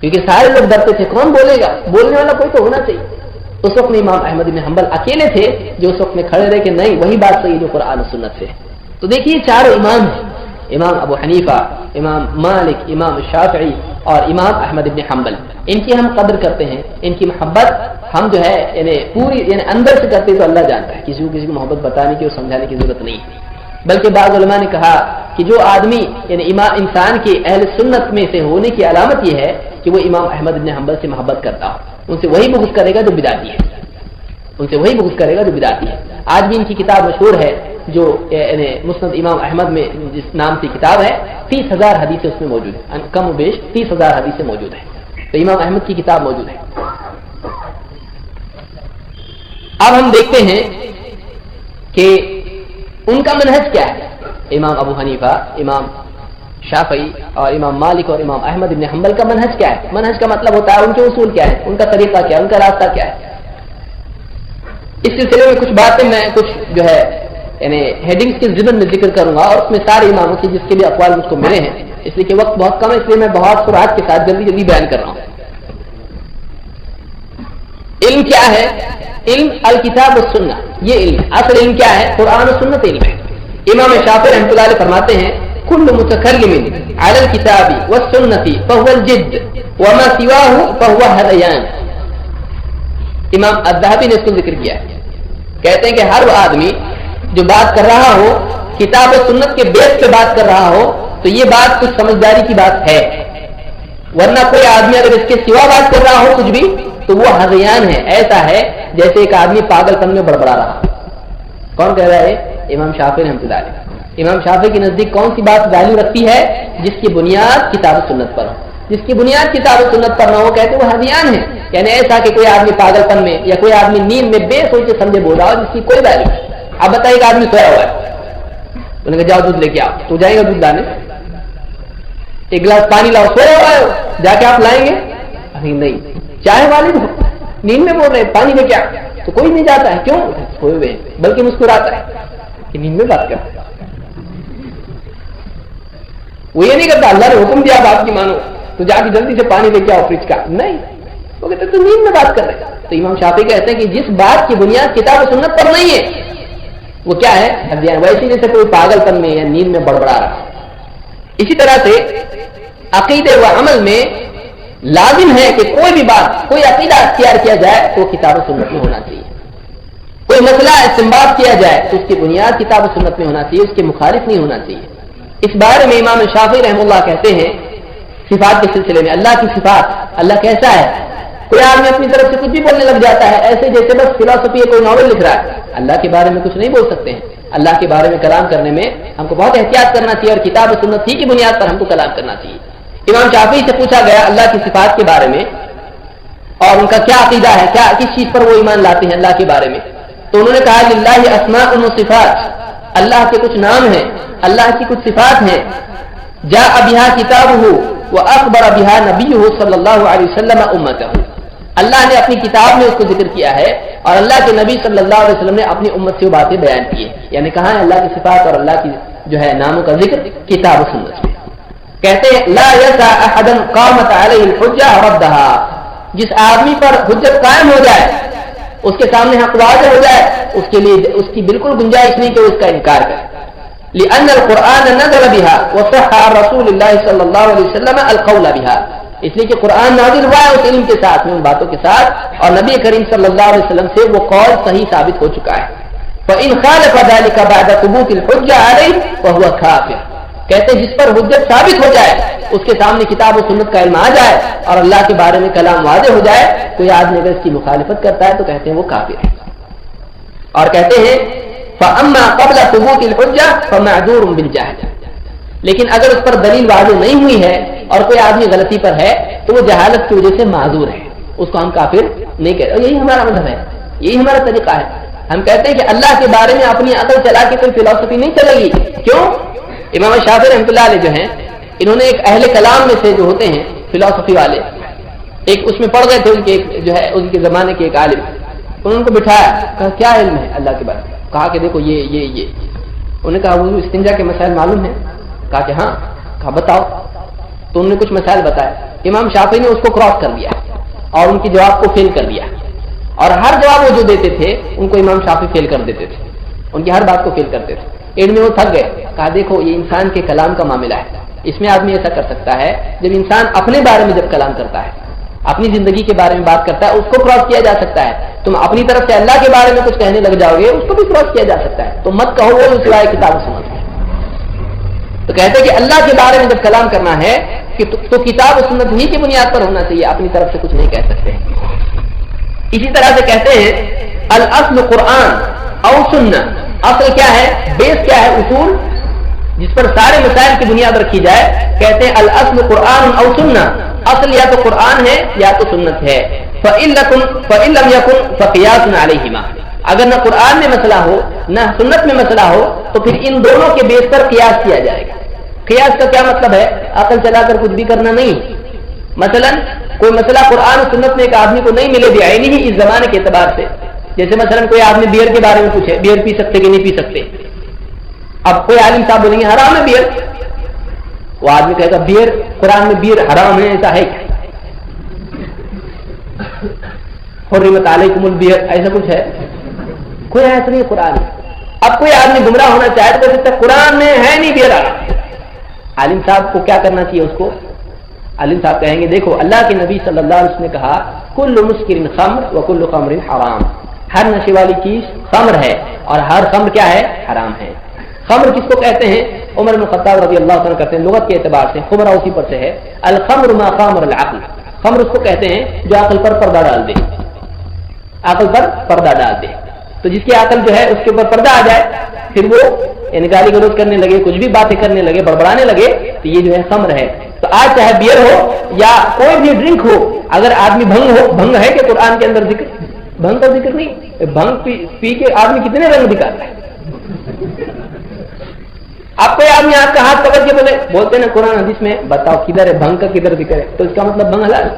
کیونکہ سارے لوگ ڈرتے تھے کون بولے گا، بولنے والا کوئی تو ہونا چاہیے. اس وقت میں امام احمد بن حنبل اکیلے تھے جو اس وقت میں کھڑے رہے کہ نہیں وہی بات صحیح جو قرآن و سنت سے. تو دیکھیے چاروں امام ہیں، امام ابو حنیفہ، امام مالک، امام شافعی اور امام احمد بن حنبل. ان کی ہم قدر کرتے ہیں، ان کی محبت ہم جو ہے یعنی پوری یعنی اندر سے کرتے تو اللہ جانتا ہے، کسی کو محبت بتانے کی اور سمجھانے کی ضرورت نہیں ہے. بلکہ بعض علماء نے کہا کہ جو آدمی یعنی انسان کی اہل سنت میں سے ہونے کی علامت یہ ہے کہ وہ امام احمد بن حنبل سے محبت کرتا ہو. ان سے وہی بغض کرے گا جو بدعتی ہے، ان سے وہی بغض کرے گا جو بدعتی ہے. آج بھی ان کی کتاب مشہور ہے جو یعنی مسند امام احمد میں جس نام سے کتاب ہے، 30,000 حدیثیں اس میں موجود ہیں، کم و بیش 30,000 حدیثیں موجود ہیں. تو امام احمد کی کتاب موجود ہے. اب ہم دیکھتے ہیں کہ ان کا منہج کیا ہے. امام ابو حنیفہ، امام شافعی اور امام مالک اور امام احمد بن حنبل کا منہج کیا ہے. منہج کا مطلب ہوتا ہے ان کے اصول کیا ہے، ان کا طریقہ کیا ہے، ان کا راستہ کیا ہے. اس سلسلے میں کچھ باتیں میں کچھ جو ہے یعنی ہیڈنگز کے ضمن میں ذکر کروں گا، اور اس میں سارے اماموں کی جس کے لیے اقوال مجھ کو ملے ہیں. اس لیے کہ وقت بہت کم ہے، اس لیے میں بہت سرعت کے ساتھ جلدی جلدی بیان کر رہا ہوں. علم کیا ہے؟ علم الکتاب والسنہ، یہ علم اصل علم کیا ہے؟ قرآن و سنت علم ہے. امام شافعی رحمۃ اللہ علیہ فرماتے ہیں کل متکلم علی الکتاب والسنۃ فهو الجد وما سواه فهو هذیان. امام الذهبی نے اس کو ذکر کیا ہے، کہتے ہیں کہ ہر وہ آدمی جو بات کر رہا ہو کتاب و سنت کے بیس پہ بات کر رہا ہو تو یہ بات کچھ سمجھداری کی بات ہے، ورنہ کوئی آدمی اگر اس کے سوا بات کر رہا ہو کچھ بھی تو وہ ہذیان ہے. ایسا ہے جیسے ایک آدمی پاگل پن میں بڑبڑا رہا. کون کہہ رہا ہے؟ امام شافعی رحمۃ اللہ علیہ. امام شافعی کے نزدیک کون سی بات ویلیو رکھتی ہے؟ جس کی بنیاد کتاب و سنت پر ہو. جس کی بنیاد کتاب و سنت پر نہ ہو کہتے وہ ہذیان ہے. یعنی ایسا کہ کوئی آدمی پاگل پن میں یا کوئی آدمی نیند میں بے سوچے سمجھے بول رہا ہو جس کی کوئی ویلیو نہیں. اب بتائیے کہ آدمی سویا ہوا ہے، انہوں نے کہا جاؤ دودھ لے کے آؤ، تو جائیں گے دودھ لانے؟ ایک گلاس پانی لاؤ، سویا ہوا ہے جا کے آپ لائیں گے؟ نہیں. چائے والے نیند میں بول رہے ہیں پانی میں کیا، تو کوئی نہیں جاتا ہے. کیوں؟ سوئے ہوئے، بلکہ مسکراتا ہے کہ نیند میں بات کر. وہ یہ نہیں کرتا اللہ نے حکم دیا بات کی مانو تو جا کے جلدی سے پانی لے کے آؤ فریج کا، نہیں، وہ کہتے تو نیند میں بات کر رہے. تو امام شافعی کہتے ہیں کہ جس بات کی بنیاد کتاب و سنت پر نہیں ہے وہ کیا ہے؟ ویسے جیسے کوئی پاگل پن میں یا نیند میں بڑبڑا رہا. اسی طرح سے عقیدے و عمل میں لازم ہے کہ کوئی بھی بات، کوئی عقیدہ اختیار کیا جائے تو کتاب و سنت میں ہونا چاہیے. کوئی مسئلہ استنباط کیا جائے تو اس کی بنیاد کتاب و سنت میں ہونا چاہیے، اس کے مخالف نہیں ہونا چاہیے. اس بارے میں امام شافعی رحمہ اللہ کہتے ہیں صفات کے سلسلے میں، اللہ کی صفات، اللہ کیسا ہے. کوئی آدمی اپنی طرف سے کچھ بھی بولنے لگ جاتا ہے ایسے جیسے بس فلسفی کوئی ناول لکھ رہا ہے. اللہ کے بارے میں کچھ نہیں بول سکتے ہیں. اللہ کے بارے میں کلام کرنے میں ہم کو بہت احتیاط کرنا چاہیے اور کتاب و سنت ہی کی بنیاد پر ہم کو کلام کرنا چاہیے. امام شافعی سے پوچھا گیا اللہ کی صفات کے بارے میں اور ان کا کیا عقیدہ ہے، کیا کس چیز پر وہ ایمان لاتے ہیں اللہ کے بارے میں. تو انہوں نے کہا للہ اسماء و صفات، اللہ کے کچھ نام ہیں، اللہ کی کچھ صفات ہیں. جاء بها کتابہ واخبر بها نبیہ صلی اللہ علیہ وسلم امتہ، اللہ نے اپنی کتاب میں اس کو ذکر کیا ہے اور اللہ کے نبی صلی اللہ علیہ وسلم نے اپنی امت سے وہ باتیں بیان کی ہیں. یعنی کہاں ہے اللہ کی صفات اور اللہ کی جو ہے ناموں کا ذکر؟ کتاب و سنت میں. کہتے ہیں لا یسع احدا قامت علیہ الحجہ ردها، جس آدمی پر حجت قائم ہو جائے، اس کے سامنے حق واضح ہو جائے، اس کے لیے اس کی بالکل گنجائش نہیں کہ وہ اس کا انکار کرے. لأن القرآن نزل بها وصح عن رسول اللہ صلی اللہ علیہ وسلم القول بها، اس لیے کہ قرآن نازل ہوا ہے اس علم کے ساتھ میں، ان باتوں کے ساتھ، اور نبی کریم صلی اللہ علیہ وسلم سے وہ قول صحیح ثابت ہو چکا ہے. فإن خالف ذلك بعد ثبوت الحجة عليه فهو كافر. کہتے ہیں جس پر حجت ثابت ہو جائے، اس کے سامنے کتاب و سنت کا علم آ جائے اور اللہ کے بارے میں کلام واضح ہو جائے، کوئی آدمی اگر اس کی مخالفت کرتا ہے تو کہتے ہیں وہ کافر ہے. اور کہتے ہیں فَأَمَّا قَبْلَ ثُبُوتِ الْحُجَّةِ فَمَعْذُورٌ بِالْجَهْلِ، لیکن اگر اس پر دلیل واضح نہیں ہوئی ہے اور کوئی آدمی غلطی پر ہے تو وہ جہالت کی وجہ سے معذور ہے، اس کو ہم کافر نہیں کہتے. اور یہی ہمارا مذہب ہے، یہی ہمارا طریقہ ہے. ہم کہتے ہیں کہ اللہ کے بارے میں اپنی عقل چلا کے کوئی فلسفی نہیں چلے گی. کیوں؟ امام شافعی رحمۃ اللہ علیہ جو ہیں انہوں نے ایک اہل کلام میں سے جو ہوتے ہیں فلسفی والے، ایک اس میں پڑھ گئے تھے ان کے جو ہے ان کے زمانے کے ایک عالم، انہوں نے کو بٹھایا، کہا کیا علم ہے اللہ کے بارے میں؟ کہا کہ دیکھو یہ انہوں نے کہا وہ استنجا کے مسائل معلوم ہیں؟ کہا کہ ہاں. کہا بتاؤ. تو انہوں نے کچھ مسائل بتائے، امام شافعی نے اس کو کراس کر دیا اور ان کے جواب کو فیل کر دیا، اور ہر جواب وہ جو دیتے تھے ان کو امام شافعی فیل کر دیتے تھے، ان کی ہر بات کو فیل کرتے تھے۔ ایڈ میں وہ تھک گئے، کہا دیکھو یہ انسان کے کلام کا معاملہ ہے، اس میں آدمی ایسا کر سکتا ہے جب انسان اپنے بارے میں جب کلام کرتا ہے، اپنی زندگی کے بارے میں بات کرتا ہے، اس کو کراس کیا جا سکتا ہے۔ تم اپنی طرف سے اللہ کے بارے میں کچھ کہنے لگ جاؤ گے، اس کو بھی کراس کیا جا سکتا ہے، تو مت کہو وہ سوائے کتاب و سنت۔ تو کہتے ہیں کہ اللہ کے بارے میں جب کلام کرنا ہے تو کتاب و سنت ہی کی بنیاد پر ہونا چاہیے، اپنی طرف سے کچھ نہیں کہہ سکتے ہیں۔ اسی طرح سے کہتے ہیں الاصل قرآن او سنت، اصل کیا ہے، بیس کیا ہے، اصول جس پر سارے مسائل کی بنیاد رکھی جائے، کہتے ہیں الاصل قرآن او سنت، اصل یا تو قرآن ہے یا تو سنت ہے۔ فَإِن لَمْ يَكُنْ فَقِيَاسٌ عَلَيْهِمَا، اگر نہ قرآن میں مسئلہ ہو نہ سنت میں مسئلہ ہو تو پھر ان دونوں کے بیس پر قیاس کیا جائے گا۔ قیاس کا کیا مطلب ہے، عقل چلا کر کچھ بھی کرنا نہیں۔ مثلا کوئی مسئلہ قرآن اور سنت میں ایک آدمی کو نہیں ملے بعینی ہی اس زمانے کے اعتبار سے، جیسے مثلا کوئی آدمی بیئر کے بارے میں پوچھے، بیئر پی سکتے کہ نہیں پی سکتے، اب کوئی عالم صاحب بولیں گے حرام ہے بیئر، وہ آدمی کہے گا بیئر قرآن میں بیئر حرام ہے، ایسا ہے کیا، حرمت علیکم البیئر ایسا کچھ ہے، کوئی ایسا نہیں قرآن میں۔ اب کوئی آدمی گمراہ ہونا چاہے تو کہتے قرآن میں ہے نہیں بیئر حرام۔ عالم صاحب کو کیا کرنا چاہیے، اس کو عالم صاحب کہیں گے دیکھو اللہ کے نبی صلی اللہ علیہ وسلم نے کہا کل مسکر خمر و کل خمر حرام، ہر نشے والی چیز خمر ہے اور ہر خمر کیا ہے، حرام ہے۔ خمر کس کو کہتے ہیں، عمر بن خطاب رضی اللہ عنہ کرتے ہیں لغت کے اعتبار سے، خمرہ اسی پر سے ہے، الخمر ما خامر العقل، خمر اس کو کہتے ہیں جو عقل پر پردہ ڈال دے، عقل پر پردہ ڈال دے، تو جس کی عقل جو ہے اس کے اوپر پردہ آ جائے پھر وہ یعنی گالی گلوچ کرنے لگے، کچھ بھی باتیں کرنے لگے، بڑبڑانے لگے، تو یہ جو ہے خمر ہے۔ تو آج چاہے بیئر ہو یا کوئی بھی ڈرنک ہو، اگر آدمی بھنگ ہو، بھنگ ہے کہ قرآن کے اندر ذکر، بھنگ کا ذکر نہیں، بھنگ پی کے آدمی کتنے رنگ دکھاتا ہے۔ آپ کوئی آدمی آپ کا ہاتھ پکڑ کے بولتے ہیں نا قرآن حدیث میں بتاؤ کدھر ہے بھنگ کا، کدھر ذکر ہے، تو اس کا مطلب بھنگ حلال،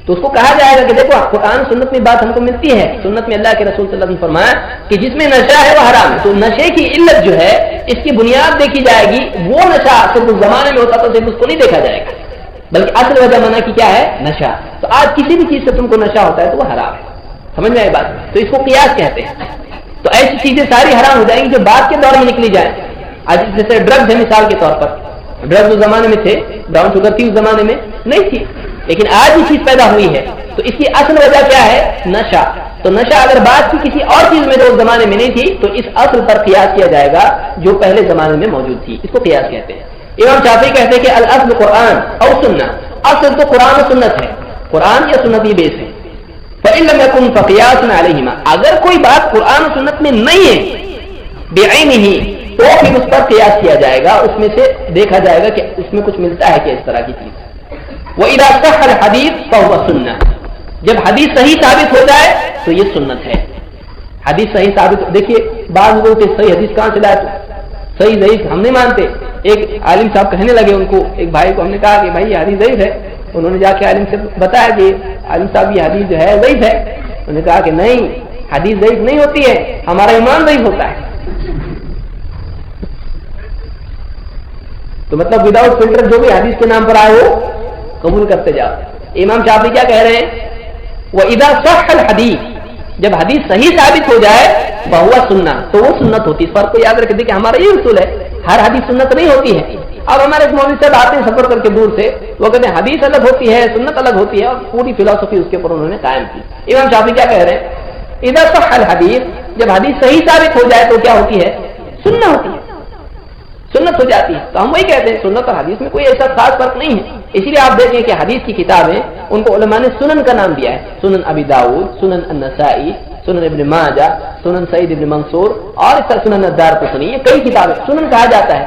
تو اس کو کہا جائے گا کہ دیکھو قرآن سنت میں بات ہم کو ملتی ہے، سنت میں اللہ کے رسول صلی اللہ علیہ وسلم نے فرمایا کہ جس میں نشہ ہے وہ حرام ہے، تو نشے کی علت جو ہے اس کی بنیاد دیکھی جائے گی، وہ نشہ صرف اس زمانے میں ہوتا تو صرف اس کو نہیں دیکھا جائے گا، بلکہ اصل وجہ منع کی کیا ہے، نشہ۔ تو آج کسی بھی چیز سے تم کو نشہ ہوتا ہے تو وہ حرام ہے، سمجھ میں آئی بات، تو اس کو قیاس کہتے ہیں۔ تو ایسی چیزیں ساری حرام ہو جائیں گی جو بعد کے دور میں نکلی جائیں۔ آج جیسے ڈرگز ہے مثال کے طور پر، ڈرگز اس زمانے میں تھے، براؤن شوگر تھی اس زمانے میں نہیں تھی، لیکن آج یہ چیز پیدا ہوئی ہے، تو اس کی اصل وجہ کیا ہے، نشہ۔ تو نشہ اگر بعد کی کسی اور چیز میں جو اس زمانے میں نہیں تھی تو اس اصل پر قیاس کیا جائے گا جو پہلے زمانے میں موجود تھی، اس کو قیاس کہتے ہیں۔ امام شافعی کہتے ہیں کہ الاصل قرآن اور سنت، اصل تو قرآن و سنت ہے، قرآن یا سنت یہ بیس ہے۔ فإن لم يكن فقياس عليهما، اگر کوئی بات قرآن و سنت میں نہیں ہے بعینہ تو پھر اس پر قیاس کیا جائے گا، اس میں سے دیکھا جائے گا کہ اس میں کچھ ملتا ہے کہ اس طرح کی چیز۔ وَإِذَا صَحَّ الْحَدِيثُ فَهُوَ سُنَّةٌ، جب حدیث صحیح ثابت ہو جائے تو یہ سنت ہے۔ حدیث صحیح ثابت، دیکھیے بعض لوگ کہ صحیح حدیث کہاں سے لائے، تو صحیح ضعیف ہم نہیں مانتے۔ ایک عالم صاحب کہنے لگے ان کو، ایک بھائی کو ہم نے کہا کہ بھائی یہ حدیث ضعیف ہے، انہوں نے جا کے عالم سے بتایا کہ عالم صاحب یہ حدیث جو ہے ضعیف ہے، انہوں نے کہا کہ نہیں حدیث ضعیف نہیں ہوتی ہے، ہمارا ایمان ضعیف ہوتا ہے۔ تو مطلب وداؤٹ فلٹر جو بھی حدیث کے نام پر آئے ہو قبول کرتے جاؤ۔ امام شافعی کیا کہہ رہے ہیں، وَإِذَا صَحَّ الْحَدِيثُ، جب حدیث صحیح ثابت ہو جائے فَهُوَ سُنَّةٌ، تو وہ سنت ہوتی ہے۔ اس فرق کو یاد رکھ دیکھیں ہمارا یہ اصول ہے، ہر حدیث سنت نہیں ہوتی ہے۔ اب ہمارے ایک مولوی صاحب آتے ہیں سفر کر کے دور سے، وہ کہتے ہیں حدیث الگ ہوتی ہے سنت الگ ہوتی ہے، اور پوری فلسفی اس کے اوپر انہوں نے قائم کی۔ امام شافعی کیا کہہ رہے ہیں، اذا صح الحدیث، جب حدیث صحیح ثابت ہو جائے تو کیا ہوتی ہے، سنت ہوتی ہے، سنت ہو جاتی ہے۔ تو ہم وہی کہتے ہیں سنت اور حدیث میں کوئی ایسا خاص فرق نہیں ہے۔ اسی لیے آپ دیکھیں کہ حدیث کی کتابیں ان کو علماء نے سنن کا نام دیا ہے، سنن ابی داؤد، سنن النسائی، سنن ابن ماجہ، سنن سعید ابن منصور، اور اس طرح سنن الدارقطنی، یہ کئی کتابیں سنن کہا جاتا ہے۔